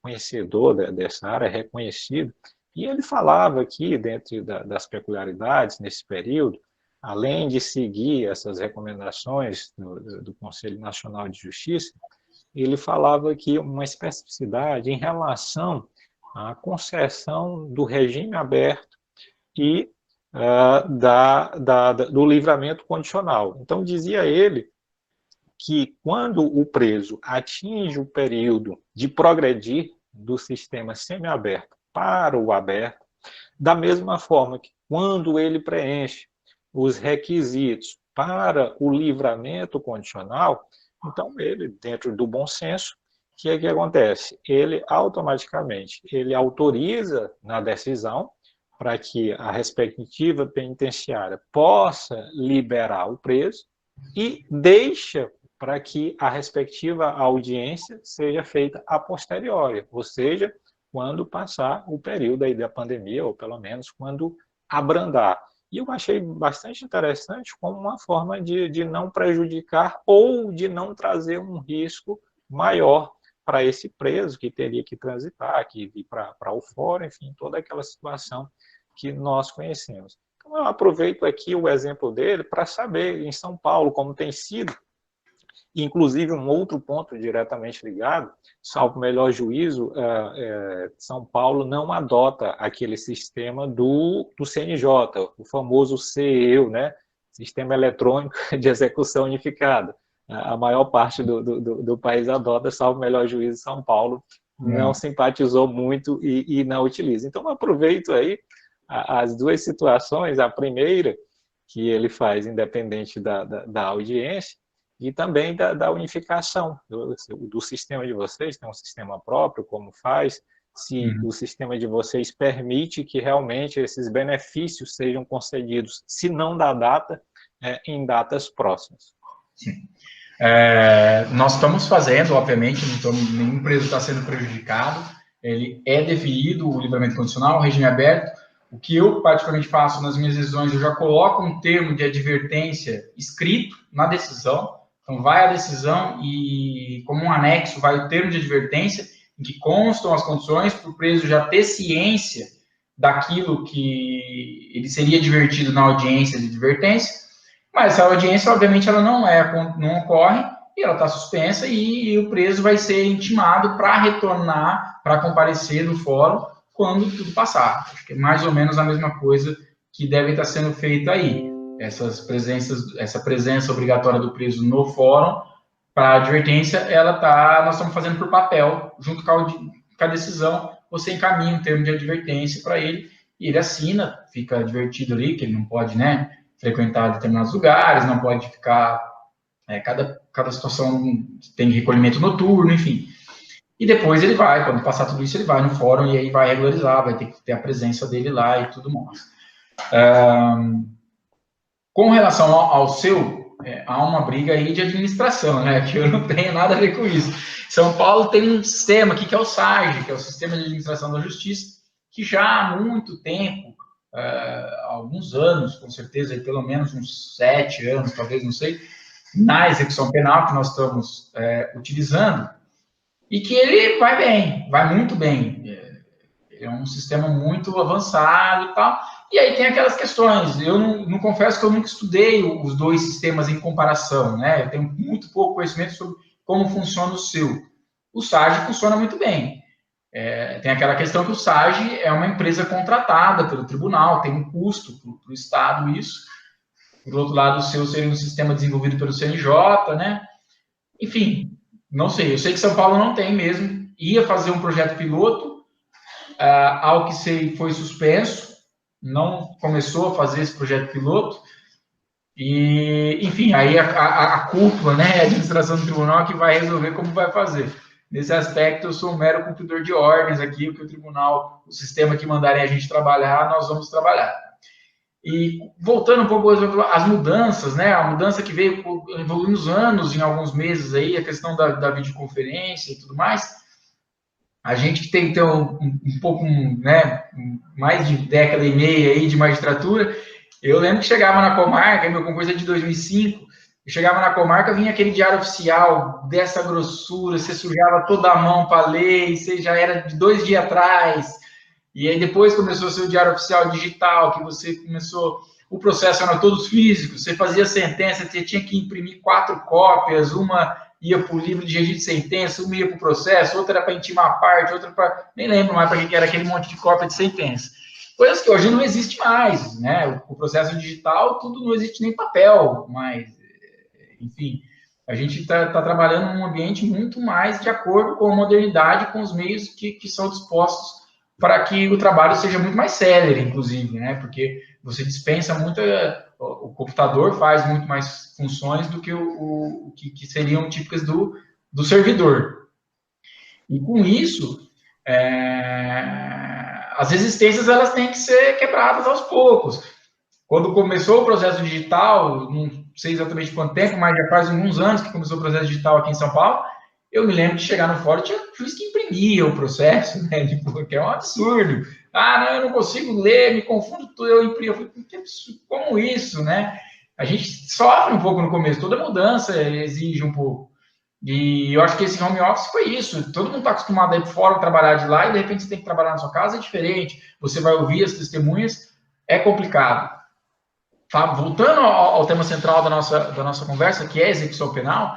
conhecedor dessa área, é reconhecido, e ele falava aqui, dentro das peculiaridades nesse período, além de seguir essas recomendações do Conselho Nacional de Justiça, ele falava aqui uma especificidade em relação à concessão do regime aberto e do livramento condicional. Então, dizia ele que quando o preso atinge o período de progredir do sistema semiaberto para o aberto, da mesma forma que quando ele preenche os requisitos para o livramento condicional, então ele, dentro do bom senso, o que acontece? Ele automaticamente autoriza na decisão para que a respectiva penitenciária possa liberar o preso e deixa para que a respectiva audiência seja feita a posteriori, ou seja, quando passar o período aí da pandemia, ou pelo menos quando abrandar. E eu achei bastante interessante como uma forma de não prejudicar ou de não trazer um risco maior para esse preso que teria que transitar, que ir para o fórum, enfim, toda aquela situação que nós conhecemos. Então, eu aproveito aqui o exemplo dele para saber, em São Paulo, como tem sido, inclusive um outro ponto diretamente ligado, salvo melhor juízo, São Paulo não adota aquele sistema do CNJ, o famoso CEU, né? Sistema Eletrônico de Execução Unificada. A maior parte do país adota, salvo melhor juízo, São Paulo não simpatizou muito e não utiliza. Então, eu aproveito aí as duas situações, a primeira, que ele faz independente da audiência, e também da unificação do sistema de vocês, tem um sistema próprio, como faz, se o sistema de vocês permite que realmente esses benefícios sejam concedidos, se não da data, em datas próximas. Sim. Nós estamos fazendo, obviamente, nenhum preso está sendo prejudicado, ele é definido, o livramento condicional, o regime aberto. O que eu particularmente faço nas minhas decisões, eu já coloco um termo de advertência escrito na decisão. Então, vai a decisão e, como um anexo, vai o termo de advertência, em que constam as condições para o preso já ter ciência daquilo que ele seria advertido na audiência de advertência, Mas essa audiência, obviamente, ela não ocorre, e ela está suspensa, e o preso vai ser intimado para retornar, para comparecer no fórum quando tudo passar. Acho que é mais ou menos a mesma coisa que deve estar sendo feita aí. Essa presença obrigatória do preso no fórum, para a advertência, nós estamos fazendo por papel, junto com a decisão, você encaminha um termo de advertência para ele, e ele assina, fica advertido ali, que ele não pode, né, frequentar determinados lugares, não pode ficar... cada situação tem recolhimento noturno, enfim. E depois ele vai, quando passar tudo isso, ele vai no fórum e aí vai regularizar, vai ter que ter a presença dele lá e tudo mais. Com relação ao seu... há uma briga aí de administração, né? Que eu não tenho nada a ver com isso. São Paulo tem um sistema aqui que é o SAGE, que é o Sistema de Administração da Justiça, que já há muito tempo, alguns anos, com certeza, aí pelo menos uns 7 anos, talvez, não sei, na execução penal que nós estamos utilizando, e que ele vai bem, vai muito bem. É um sistema muito avançado e tal. E aí tem aquelas questões, eu não confesso que eu nunca estudei os dois sistemas em comparação, né? Eu tenho muito pouco conhecimento sobre como funciona o seu. O SAGE funciona muito bem. Tem aquela questão que o SAGE é uma empresa contratada pelo tribunal, tem um custo para o Estado isso. Por outro lado, o seu seria um sistema desenvolvido pelo CNJ, né? Enfim, não sei. Eu sei que São Paulo não tem mesmo. Ia fazer um projeto piloto, ao que sei foi suspenso, não começou a fazer esse projeto piloto, e, enfim, aí a cúpula, né, a administração do tribunal que vai resolver como vai fazer. Nesse aspecto, eu sou um mero cumpridor de ordens aqui, o que o tribunal, o sistema que mandarem a gente trabalhar, nós vamos trabalhar. E voltando um pouco às mudanças, né, a mudança que veio evoluindo nos anos, em alguns meses aí, a questão da videoconferência e tudo mais, a gente que tem então um pouco, né, mais de década e meia aí de magistratura, eu lembro que chegava na comarca, meu concurso é de 2005, eu chegava na comarca, vinha aquele diário oficial dessa grossura, você sujava toda a mão para ler, você já era de 2 dias atrás, e aí depois começou a ser o diário oficial digital, que você começou, o processo era todos físicos, você fazia sentença, você tinha que imprimir 4 cópias, uma ia para o livro de registro de sentença, uma ia para o processo, outra era para intimar a parte, outra para... Nem lembro mais para que era aquele monte de cópia de sentença. Coisas que hoje não existe mais, né? O processo digital, tudo não existe nem papel, mas, enfim, a gente está trabalhando num ambiente muito mais de acordo com a modernidade, com os meios que são dispostos para que o trabalho seja muito mais célere, inclusive, né? Porque você dispensa muito... O computador faz muito mais funções do que o que seriam típicas do servidor. E com isso, as resistências elas têm que ser quebradas aos poucos. Quando começou o processo digital, não sei exatamente quanto tempo, mas já faz alguns anos que começou o processo digital aqui em São Paulo, eu me lembro de chegar no fórum, tinha juiz que imprimia o processo, né? Tipo, que é um absurdo. Ah, não, eu não consigo ler, me confundo tudo, eu imprimo. Eu falei, que absurdo, como isso, né? A gente sofre um pouco no começo, toda mudança exige um pouco. E eu acho que esse home office foi isso. Todo mundo está acostumado a ir para fora trabalhar de lá e de repente você tem que trabalhar na sua casa, é diferente. Você vai ouvir as testemunhas, é complicado. Voltando ao tema central da nossa conversa, que é a execução penal,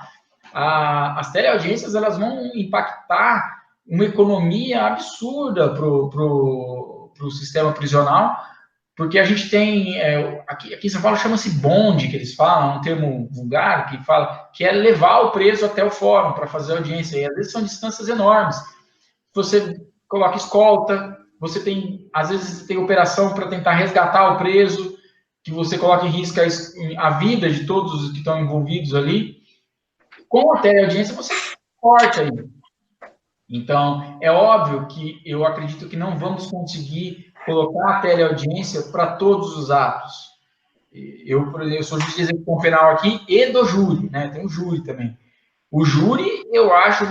as teleaudiências elas vão impactar uma economia absurda para o sistema prisional, porque a gente tem, aqui em São Paulo chama-se bonde, que eles falam, é um termo vulgar, que é levar o preso até o fórum para fazer audiência, e às vezes são distâncias enormes. Você coloca escolta, você tem, às vezes tem operação para tentar resgatar o preso, que você coloca em risco a vida de todos os que estão envolvidos ali. Com a teleaudiência, você corta aí. Então, é óbvio que eu acredito que não vamos conseguir colocar a teleaudiência para todos os atos. Eu, por exemplo, eu sou juiz de execução penal aqui e do júri, né? Tem o júri também. O júri, eu acho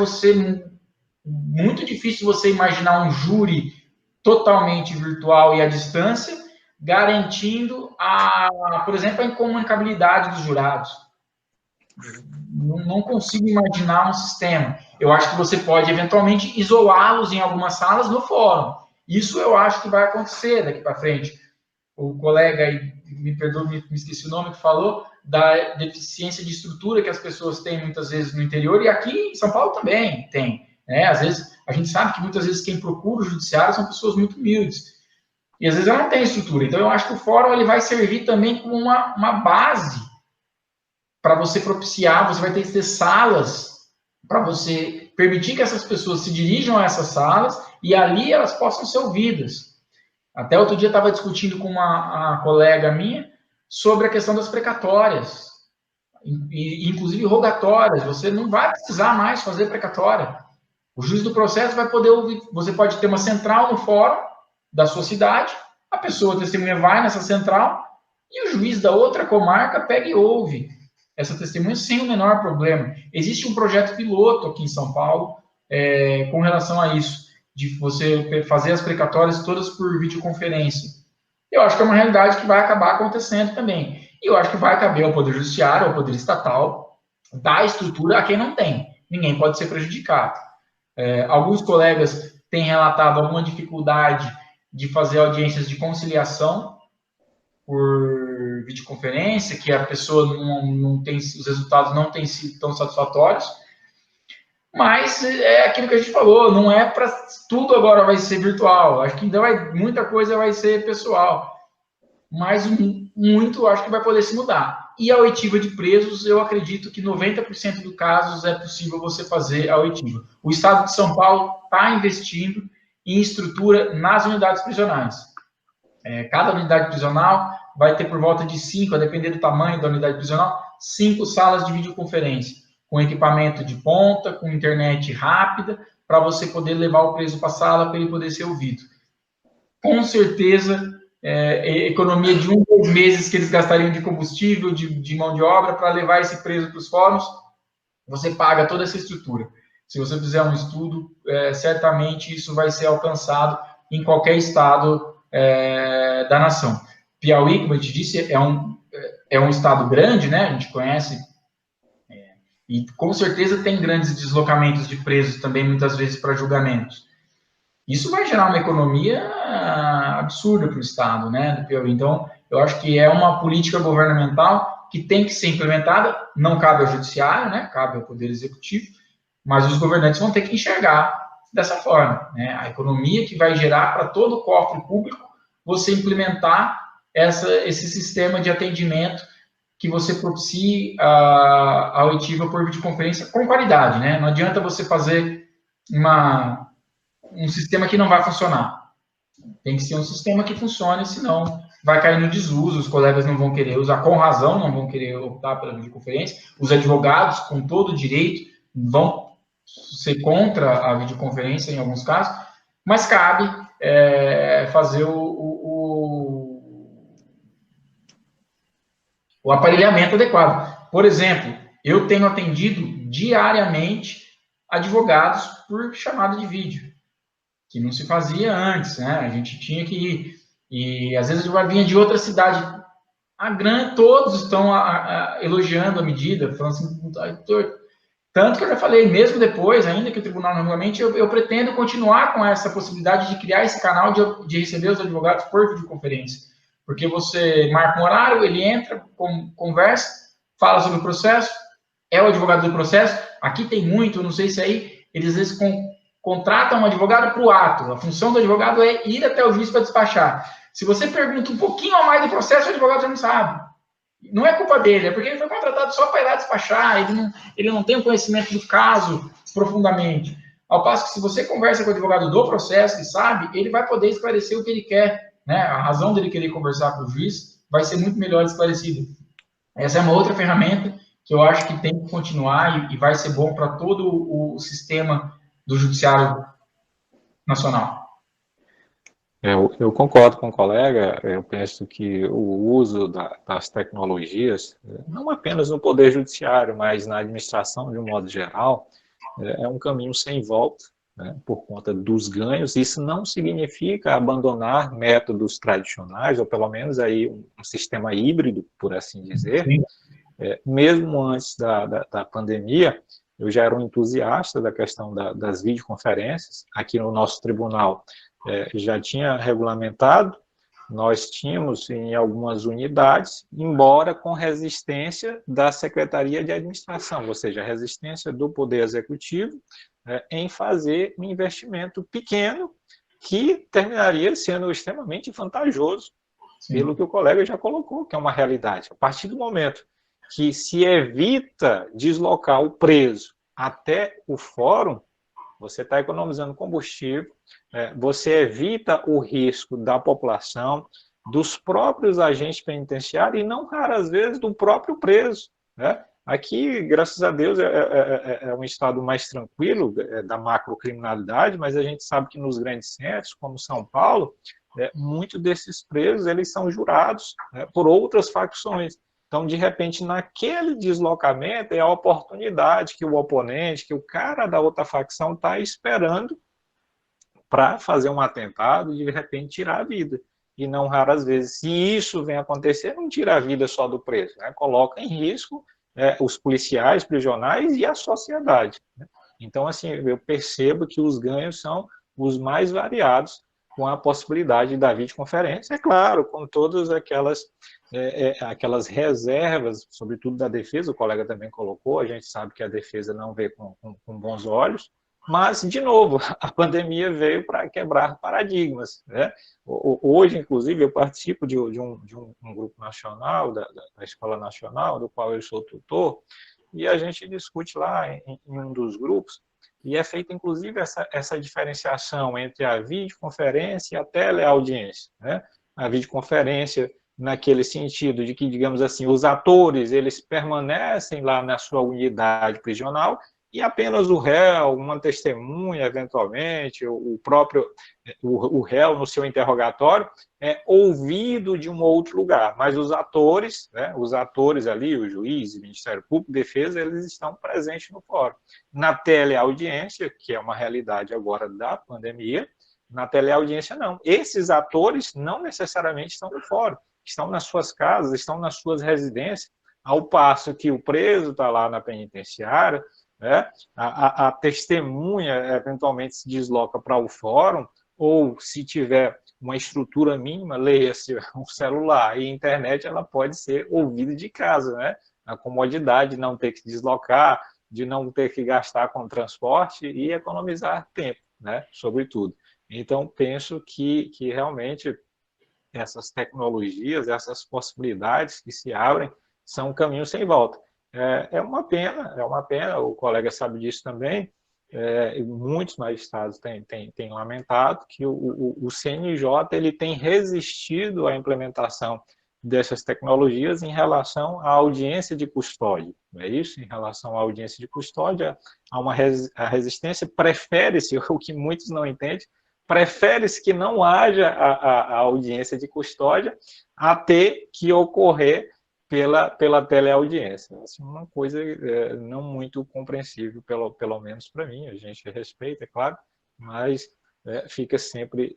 muito difícil você imaginar um júri totalmente virtual e à distância, garantindo, por exemplo, a incomunicabilidade dos jurados. Não consigo imaginar um sistema. Eu acho que você pode, eventualmente, isolá-los em algumas salas no fórum. Isso eu acho que vai acontecer daqui para frente. O colega, me perdoe, me esqueci o nome, que falou, da deficiência de estrutura que as pessoas têm muitas vezes no interior, e aqui em São Paulo também tem, né? Às vezes, a gente sabe que muitas vezes quem procura o judiciário são pessoas muito humildes, e às vezes ela não tem estrutura. Então, eu acho que o fórum ele vai servir também como uma base para você propiciar, você vai ter que ter salas para você permitir que essas pessoas se dirijam a essas salas e ali elas possam ser ouvidas. Até outro dia eu estava discutindo com uma colega minha sobre a questão das precatórias, e inclusive rogatórias. Você não vai precisar mais fazer precatória. O juiz do processo vai poder ouvir. Você pode ter uma central no fórum da sua cidade, a pessoa, a testemunha, vai nessa central e o juiz da outra comarca pega e ouve essa testemunha sem o menor problema. Existe um projeto piloto aqui em São Paulo com relação a isso, de você fazer as precatórias todas por videoconferência. Eu acho que é uma realidade que vai acabar acontecendo também. E eu acho que vai caber ao Poder Judiciário, ao Poder Estatal, dar estrutura a quem não tem. Ninguém pode ser prejudicado. Alguns colegas têm relatado alguma dificuldade de fazer audiências de conciliação por videoconferência, que a pessoa não tem, os resultados não têm sido tão satisfatórios, mas é aquilo que a gente falou, não é para tudo agora vai ser virtual, acho que ainda muita coisa vai ser pessoal, mas muito acho que vai poder se mudar. E a oitiva de presos, eu acredito que 90% dos casos é possível você fazer a oitiva. O Estado de São Paulo está investindo em estrutura nas unidades prisionais. Cada unidade prisional vai ter por volta de 5, a depender do tamanho da unidade prisional, 5 salas de videoconferência, com equipamento de ponta, com internet rápida, para você poder levar o preso para a sala, para ele poder ser ouvido. Com certeza, economia de 1 ou 2 meses que eles gastariam de combustível, de mão de obra, para levar esse preso para os fóruns, você paga toda essa estrutura. Se você fizer um estudo, certamente isso vai ser alcançado em qualquer estado da nação. Piauí, como eu te disse, é um estado grande, né? A gente conhece, e com certeza tem grandes deslocamentos de presos também, muitas vezes, para julgamentos. Isso vai gerar uma economia absurda para o estado, né, do Piauí. Então, eu acho que é uma política governamental que tem que ser implementada, não cabe ao judiciário, né? Cabe ao Poder Executivo, mas os governantes vão ter que enxergar dessa forma, né? A economia que vai gerar para todo o cofre público você implementar esse sistema de atendimento que você propicie a oitiva por videoconferência com qualidade, né? Não adianta você fazer um sistema que não vai funcionar. Tem que ser um sistema que funcione, senão vai cair no desuso, os colegas não vão querer usar, com razão, não vão querer optar pela videoconferência, os advogados, com todo o direito, vão ser contra a videoconferência em alguns casos, mas cabe fazer o aparelhamento adequado. Por exemplo, eu tenho atendido diariamente advogados por chamada de vídeo, que não se fazia antes, né? A gente tinha que ir, e às vezes o advogado vinha de outra cidade, todos estão elogiando a medida, falando assim, tanto que eu já falei, mesmo depois, ainda que o tribunal não regulamente, eu pretendo continuar com essa possibilidade de criar esse canal de receber os advogados por videoconferência. Porque você marca um horário, ele entra, conversa, fala sobre o processo, é o advogado do processo. Aqui tem muito, não sei se aí, eles às vezes contratam um advogado para o ato. A função do advogado é ir até o juiz para despachar. Se você pergunta um pouquinho a mais do processo, o advogado já não sabe. Não é culpa dele, é porque ele foi contratado só para ir lá despachar, ele não tem o conhecimento do caso profundamente. Ao passo que se você conversa com o advogado do processo, que sabe, ele vai poder esclarecer o que ele quer, né? A razão dele querer conversar com o juiz vai ser muito melhor esclarecida. Essa é uma outra ferramenta que eu acho que tem que continuar e vai ser bom para todo o sistema do judiciário nacional. Eu concordo com o colega, eu penso que o uso das tecnologias, não apenas no Poder Judiciário, mas na administração de um modo geral, é um caminho sem volta, né, por conta dos ganhos. Isso não significa abandonar métodos tradicionais, ou pelo menos aí um sistema híbrido, por assim dizer. Mesmo antes da pandemia, eu já era um entusiasta da questão das videoconferências. Aqui no nosso tribunal já tinha regulamentado nós tínhamos em algumas unidades, embora com resistência da Secretaria de Administração, ou seja, resistência do Poder Executivo em fazer um investimento pequeno que terminaria sendo extremamente vantajoso, Sim. Pelo que o colega já colocou, que é uma realidade. A partir do momento que se evita deslocar o preso até o fórum, você está economizando combustível, você evita o risco da população, dos próprios agentes penitenciários e não raras vezes do próprio preso. Né? Aqui, graças a Deus, é um estado mais tranquilo da macrocriminalidade, mas a gente sabe que nos grandes centros, como São Paulo, muitos desses presos eles são jurados por outras facções. Então, de repente, naquele deslocamento é a oportunidade que o oponente, que o cara da outra facção está esperando para fazer um atentado e, de repente, tirar a vida. E não raras vezes, se isso vem acontecer, não tira a vida só do preso, coloca em risco os policiais, prisionais e a sociedade. Então, assim, eu percebo que os ganhos são os mais variados com a possibilidade da videoconferência, é claro, com todas aquelas reservas, sobretudo da defesa, o colega também colocou, a gente sabe que a defesa não vê com bons olhos, mas, de novo, a pandemia veio para quebrar paradigmas. Né? Hoje, inclusive, eu participo de um grupo nacional, da Escola Nacional, do qual eu sou tutor, e a gente discute lá em um dos grupos, e é feita, inclusive, essa diferenciação entre a videoconferência e a teleaudiência. Né? A videoconferência, naquele sentido de que, digamos assim, os atores eles permanecem lá na sua unidade prisional e apenas o réu, uma testemunha, eventualmente, o réu no seu interrogatório é ouvido de um outro lugar, mas os atores ali, o juiz, o Ministério Público, Defesa, eles estão presentes no fórum. Na teleaudiência, que é uma realidade agora da pandemia, na teleaudiência não. Esses atores não necessariamente estão no fórum, estão nas suas casas, estão nas suas residências, ao passo que o preso está lá na penitenciária, a testemunha eventualmente se desloca para o fórum, ou se tiver uma estrutura mínima, leia-se um celular e a internet, ela pode ser ouvida de casa, né? A comodidade de não ter que deslocar, de não ter que gastar com transporte e economizar tempo, né? Sobretudo. Então, penso que realmente essas tecnologias, essas possibilidades que se abrem, são um caminho sem volta. É uma pena, o colega sabe disso também, muitos magistrados têm lamentado que o CNJ ele tem resistido à implementação dessas tecnologias em relação à audiência de custódia, não é isso? Em relação à audiência de custódia, há a resistência, prefere-se, o que muitos não entendem, prefere-se que não haja a audiência de custódia a ter que ocorrer pela teleaudiência. Assim, uma coisa não muito compreensível, pelo menos para mim, a gente respeita, é claro, mas fica sempre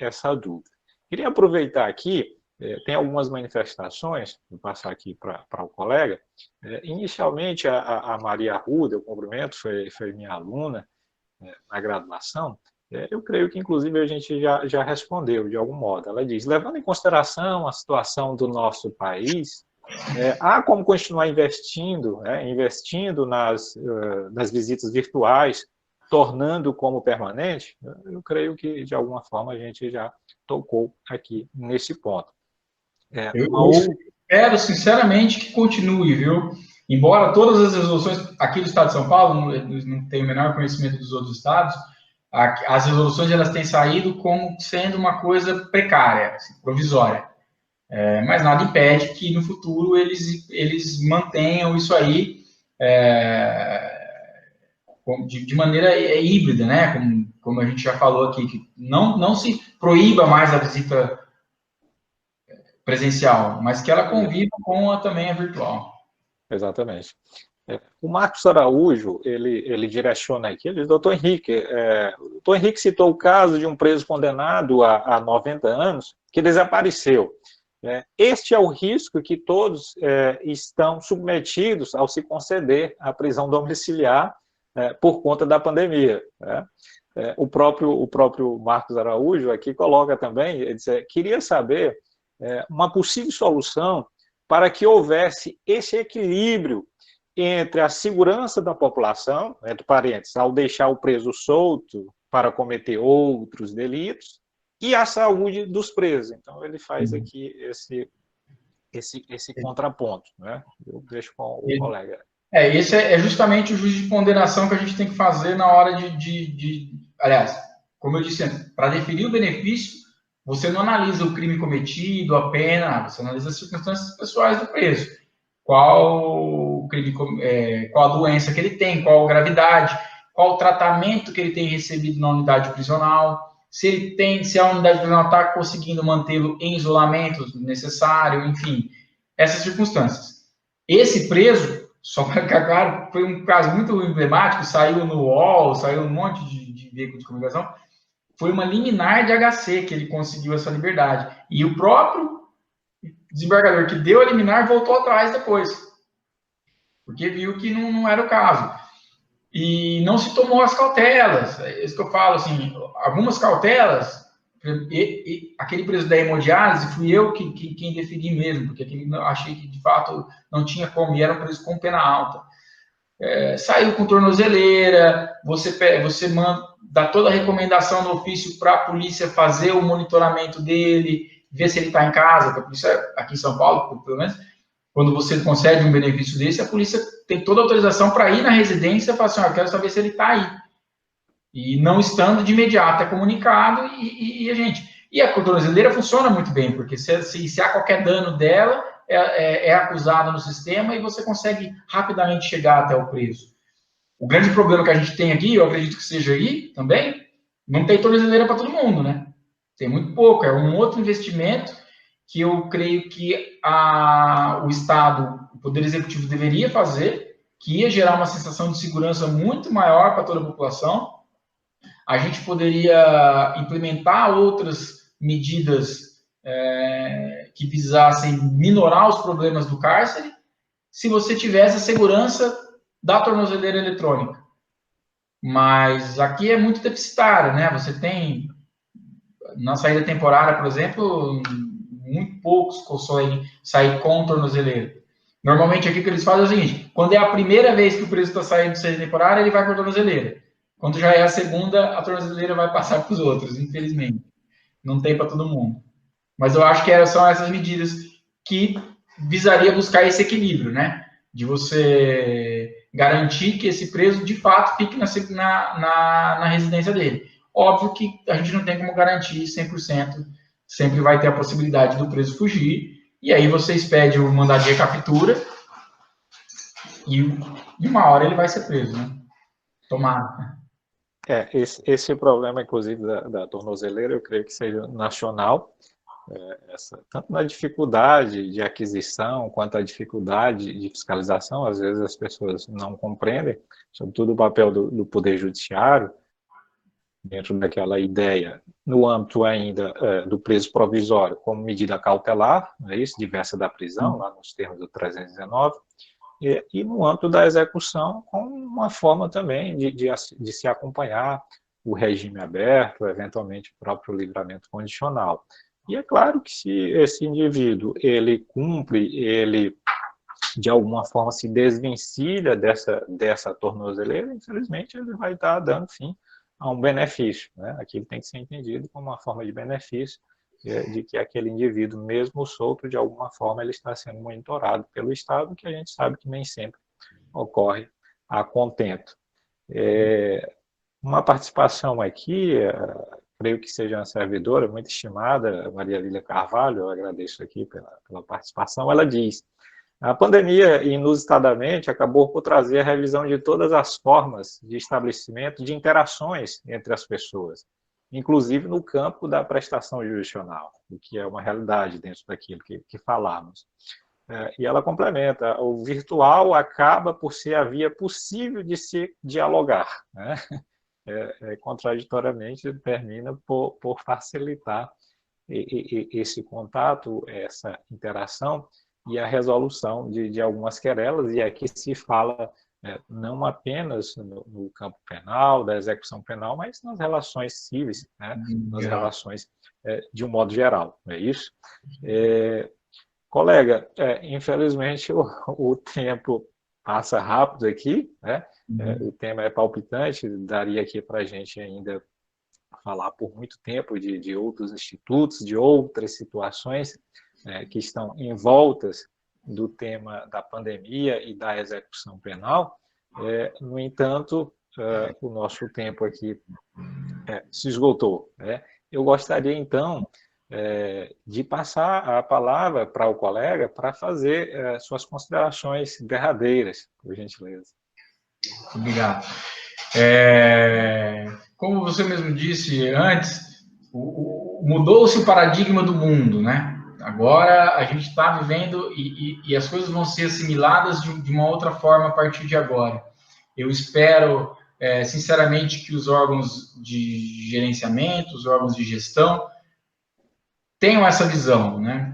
essa dúvida. Queria aproveitar aqui, tem algumas manifestações, vou passar aqui para o colega. Inicialmente, a Maria Arruda, eu cumprimento, foi minha aluna na graduação. Eu creio que, inclusive, a gente já respondeu de algum modo. Ela diz, levando em consideração a situação do nosso país, há como continuar investindo nas visitas virtuais, tornando como permanente? Eu creio que, de alguma forma, a gente já tocou aqui nesse ponto. Eu espero, sinceramente, que continue, viu? Embora todas as resoluções aqui do Estado de São Paulo, não tenho o menor conhecimento dos outros estados, as resoluções elas têm saído como sendo uma coisa precária, assim, provisória. Mas nada impede que no futuro eles mantenham isso aí de maneira híbrida, né? Como a gente já falou aqui, que não se proíba mais a visita presencial, mas que ela conviva com também a virtual. Exatamente. O Marcos Araújo, ele direciona aqui, ele diz, doutor Henrique, o doutor Henrique citou o caso de um preso condenado a 90 anos, que desapareceu. Este é o risco que todos estão submetidos ao se conceder a prisão domiciliar por conta da pandemia. o próprio Marcos Araújo aqui coloca também, ele diz, queria saber uma possível solução para que houvesse esse equilíbrio entre a segurança da população, entre parênteses, ao deixar o preso solto para cometer outros delitos, e a saúde dos presos. Então, ele faz aqui esse contraponto, né? Eu deixo com o colega. Esse é justamente o juízo de ponderação que a gente tem que fazer na hora aliás, como eu disse antes, para definir o benefício, você não analisa o crime cometido, a pena, você analisa as circunstâncias pessoais do preso. Qual o crime, qual a doença que ele tem, qual a gravidade, qual o tratamento que ele tem recebido na unidade prisional, se a unidade prisional está conseguindo mantê-lo em isolamento necessário, enfim, essas circunstâncias. Esse preso, só para ficar claro, foi um caso muito emblemático, saiu no UOL, saiu um monte de veículo de comunicação, foi uma liminar de HC que ele conseguiu essa liberdade. E o próprio desembargador que deu a liminar voltou atrás depois, porque viu que não era o caso. E não se tomou as cautelas. É isso que eu falo, assim, algumas cautelas, aquele preso da hemodiálise fui eu quem defini mesmo, porque aquele achei que de fato não tinha como, e era um preso com pena alta. Saiu com tornozeleira, você dá toda a recomendação no ofício para a polícia fazer o monitoramento dele, ver se ele está em casa, que a polícia, aqui em São Paulo, pelo menos, quando você concede um benefício desse, a polícia tem toda a autorização para ir na residência e falar assim, eu quero saber se ele está aí. E não estando de imediato é comunicado e a gente... E a tornozeleira funciona muito bem, porque se há qualquer dano dela, é acusada no sistema e você consegue rapidamente chegar até o preso. O grande problema que a gente tem aqui, eu acredito que seja aí também, não tem tornozeleira para todo mundo, né? Tem muito pouco, é um outro investimento que eu creio que o Estado, o Poder Executivo deveria fazer, que ia gerar uma sensação de segurança muito maior para toda a população. A gente poderia implementar outras medidas que visassem minorar os problemas do cárcere, se você tivesse a segurança da tornozeleira eletrônica. Mas aqui é muito deficitário, né? Você tem, na saída temporária, por exemplo, muito poucos conseguem sair com tornozeleira. Normalmente aqui o que eles fazem é o seguinte, quando é a primeira vez que o preso está saindo de saída temporária, ele vai com a tornozeleira. Quando já é a segunda, a tornozeleira vai passar para os outros, infelizmente. Não tem para todo mundo. Mas eu acho que são essas medidas que visaria buscar esse equilíbrio, né? De você garantir que esse preso, de fato, fique na residência dele. Óbvio que a gente não tem como garantir 100%, sempre vai ter a possibilidade do preso fugir, e aí você expede o mandado de recaptura, e uma hora ele vai ser preso, né? Tomara. Esse problema, inclusive, da tornozeleira, eu creio que seja nacional, tanto na dificuldade de aquisição, quanto a dificuldade de fiscalização, às vezes as pessoas não compreendem, sobretudo o papel do Poder Judiciário, dentro daquela ideia, no âmbito ainda do preso provisório, como medida cautelar, não é isso? Diversa da prisão, lá nos termos do 319, e no âmbito da execução, com uma forma também de se acompanhar o regime aberto, eventualmente o próprio livramento condicional. E é claro que se esse indivíduo, ele cumpre, ele de alguma forma se desvencilha dessa tornozeleira, infelizmente ele vai estar dando fim a um benefício, né? Aquilo tem que ser entendido como uma forma de benefício, de que aquele indivíduo, mesmo solto, de alguma forma ele está sendo monitorado pelo Estado, que a gente sabe que nem sempre ocorre a contento. Uma participação aqui, creio que seja uma servidora muito estimada, Maria Lília Carvalho, eu agradeço aqui pela participação, ela diz: a pandemia, inusitadamente, acabou por trazer a revisão de todas as formas de estabelecimento de interações entre as pessoas, inclusive no campo da prestação jurisdicional, o que é uma realidade dentro daquilo que falamos. E ela complementa: o virtual acaba por ser a via possível de se dialogar, né? Contraditoriamente, termina por facilitar esse contato, essa interação, e a resolução de algumas querelas, e aqui se fala não apenas no campo penal, da execução penal, mas nas relações civis, né? Nas relações de um modo geral, não é isso? Colega, infelizmente o tempo passa rápido aqui, né? O tema é palpitante, daria aqui para a gente ainda falar por muito tempo de outros institutos, de outras situações que estão envoltas do tema da pandemia e da execução penal. No entanto, o nosso tempo aqui se esgotou, né? Eu gostaria, então, de passar a palavra para o colega para fazer suas considerações derradeiras, por gentileza. Obrigado. Como você mesmo disse antes, mudou-se o paradigma do mundo, né? Agora a gente está vivendo e as coisas vão ser assimiladas de uma outra forma a partir de agora. Eu espero, sinceramente, que os órgãos de gerenciamento, os órgãos de gestão, tenham essa visão, né?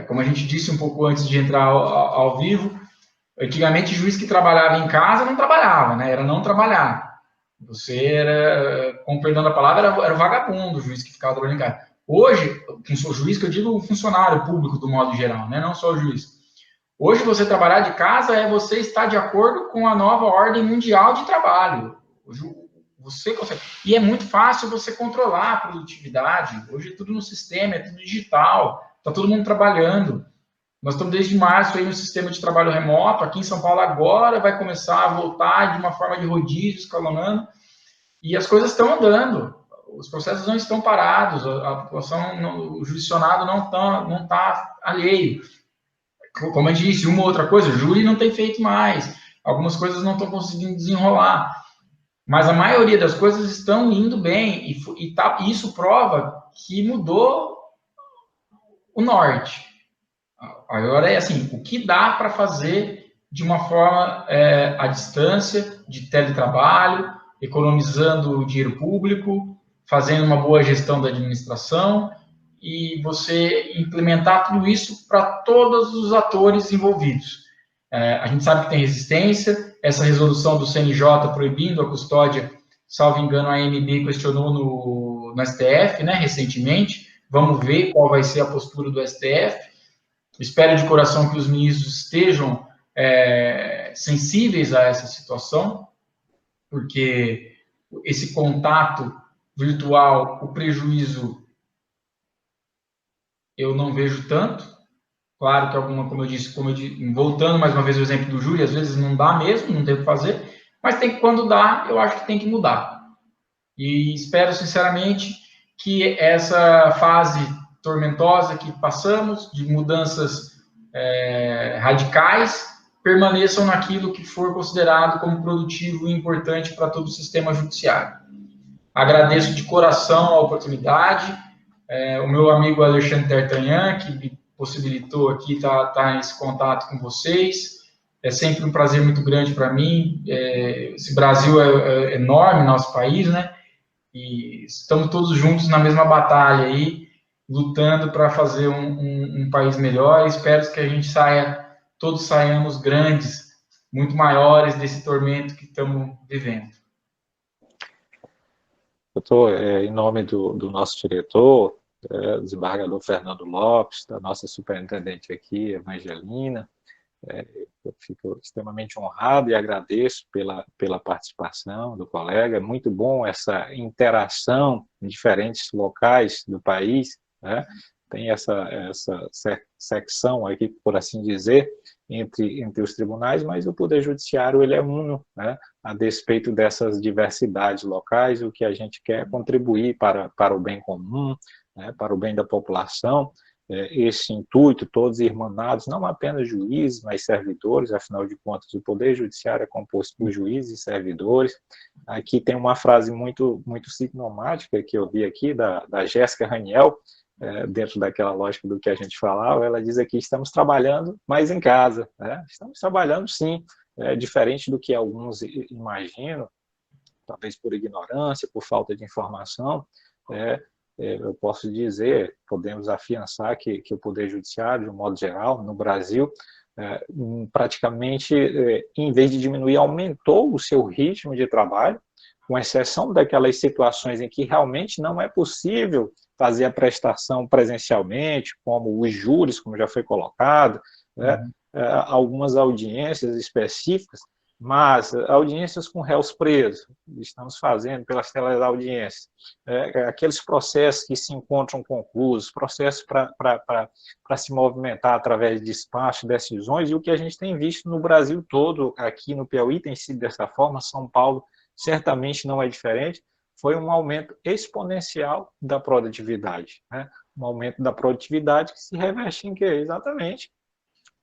Como a gente disse um pouco antes de entrar ao vivo, antigamente, juiz que trabalhava em casa não trabalhava, né? Era não trabalhar. Você era, com perdão da palavra, era o vagabundo, o juiz que ficava trabalhando em casa. Hoje, o juiz, que eu digo o funcionário público do modo geral, né? Não só o juiz. Hoje, você trabalhar de casa é você estar de acordo com a nova ordem mundial de trabalho. Você consegue. E é muito fácil você controlar a produtividade. Hoje é tudo no sistema, é tudo digital, está todo mundo trabalhando. Nós estamos desde março aí no sistema de trabalho remoto. Aqui em São Paulo agora vai começar a voltar de uma forma de rodízio, escalonando. E as coisas estão andando. Os processos não estão parados. A população, o jurisdicionado não tá alheio. Como eu disse, uma ou outra coisa, o júri não tem feito mais. Algumas coisas não estão conseguindo desenrolar. Mas a maioria das coisas estão indo bem. E isso prova que mudou o norte. Agora é assim, o que dá para fazer de uma forma à distância, de teletrabalho, economizando dinheiro público, fazendo uma boa gestão da administração e você implementar tudo isso para todos os atores envolvidos. A gente sabe que tem resistência, essa resolução do CNJ proibindo a custódia, salvo engano, a ANB questionou no STF, né, recentemente. Vamos ver qual vai ser a postura do STF. Espero de coração que os ministros estejam sensíveis a essa situação, porque esse contato virtual, o prejuízo, eu não vejo tanto. Claro que alguma, como eu disse, voltando mais uma vez ao exemplo do júri, às vezes não dá mesmo, não tem o que fazer, mas quando dá, eu acho que tem que mudar. E espero, sinceramente, que essa fase tormentosa que passamos, de mudanças radicais, permaneçam naquilo que for considerado como produtivo e importante para todo o sistema judiciário. Agradeço de coração a oportunidade, o meu amigo Alexandre D'Artagnan, que me possibilitou aqui estar nesse contato com vocês. É sempre um prazer muito grande para mim. Esse Brasil é enorme, nosso país, né? E estamos todos juntos na mesma batalha aí, lutando para fazer um país melhor. Espero que a gente todos saiamos grandes, muito maiores desse tormento que estamos vivendo. Doutor, em nome do nosso diretor, desembargador Fernando Lopes, da nossa superintendente aqui, Evangelina, eu fico extremamente honrado e agradeço pela participação do colega. É muito bom essa interação em diferentes locais do país, né? Tem essa secção aqui, por assim dizer, entre os tribunais, mas o Poder Judiciário ele é uno, né? A despeito dessas diversidades locais, o que a gente quer é contribuir para o bem comum, né? Para o bem da população. Esse intuito, todos irmanados, não apenas juízes, mas servidores, afinal de contas, o Poder Judiciário é composto por juízes e servidores. Aqui tem uma frase muito sintomática que eu vi aqui, da Jéssica Raniel, dentro daquela lógica do que a gente falava. Ela diz aqui: estamos trabalhando, mas em casa, né? Estamos trabalhando, sim, diferente do que alguns imaginam, talvez por ignorância, por falta de informação. Eu posso dizer, podemos afiançar que o Poder Judiciário, de um modo geral, no Brasil, praticamente, em vez de diminuir, aumentou o seu ritmo de trabalho, com exceção daquelas situações em que realmente não é possível fazer a prestação presencialmente, como os júris, como já foi colocado, né? Algumas audiências específicas, mas audiências com réus presos, estamos fazendo pelas teleaudiências, aqueles processos que se encontram conclusos, processos para se movimentar através de despacho, decisões, e o que a gente tem visto no Brasil todo, aqui no Piauí tem sido dessa forma, São Paulo certamente não é diferente, foi um aumento exponencial da produtividade, né? Um aumento da produtividade que se reveste em quê? Exatamente.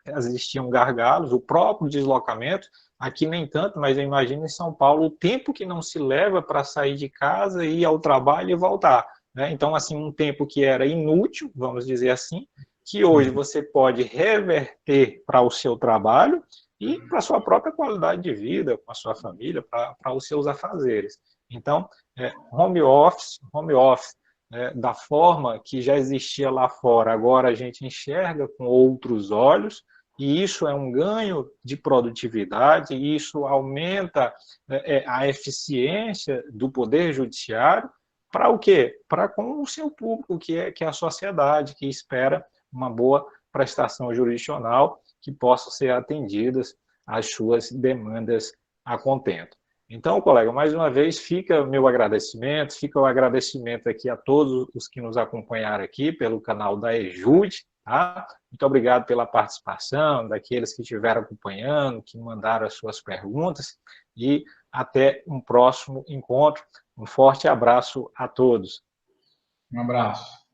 Existiam gargalos, o próprio deslocamento, aqui nem tanto, mas eu imagino em São Paulo o tempo que não se leva para sair de casa, ir ao trabalho e voltar, né? Então, assim, um tempo que era inútil, vamos dizer assim, que hoje você pode reverter para o seu trabalho e para a sua própria qualidade de vida, com a sua família, para os seus afazeres. Então, home office, da forma que já existia lá fora, agora a gente enxerga com outros olhos, e isso é um ganho de produtividade, e isso aumenta a eficiência do Poder Judiciário para o quê? Para com o seu público, que é a sociedade, que espera uma boa prestação jurisdicional, que possam ser atendidas as suas demandas a contento. Então, colega, mais uma vez, fica meu agradecimento, fica o agradecimento aqui a todos os que nos acompanharam aqui pelo canal da EJUD, tá? Muito obrigado pela participação, daqueles que estiveram acompanhando, que mandaram as suas perguntas, e até um próximo encontro. Um forte abraço a todos. Um abraço.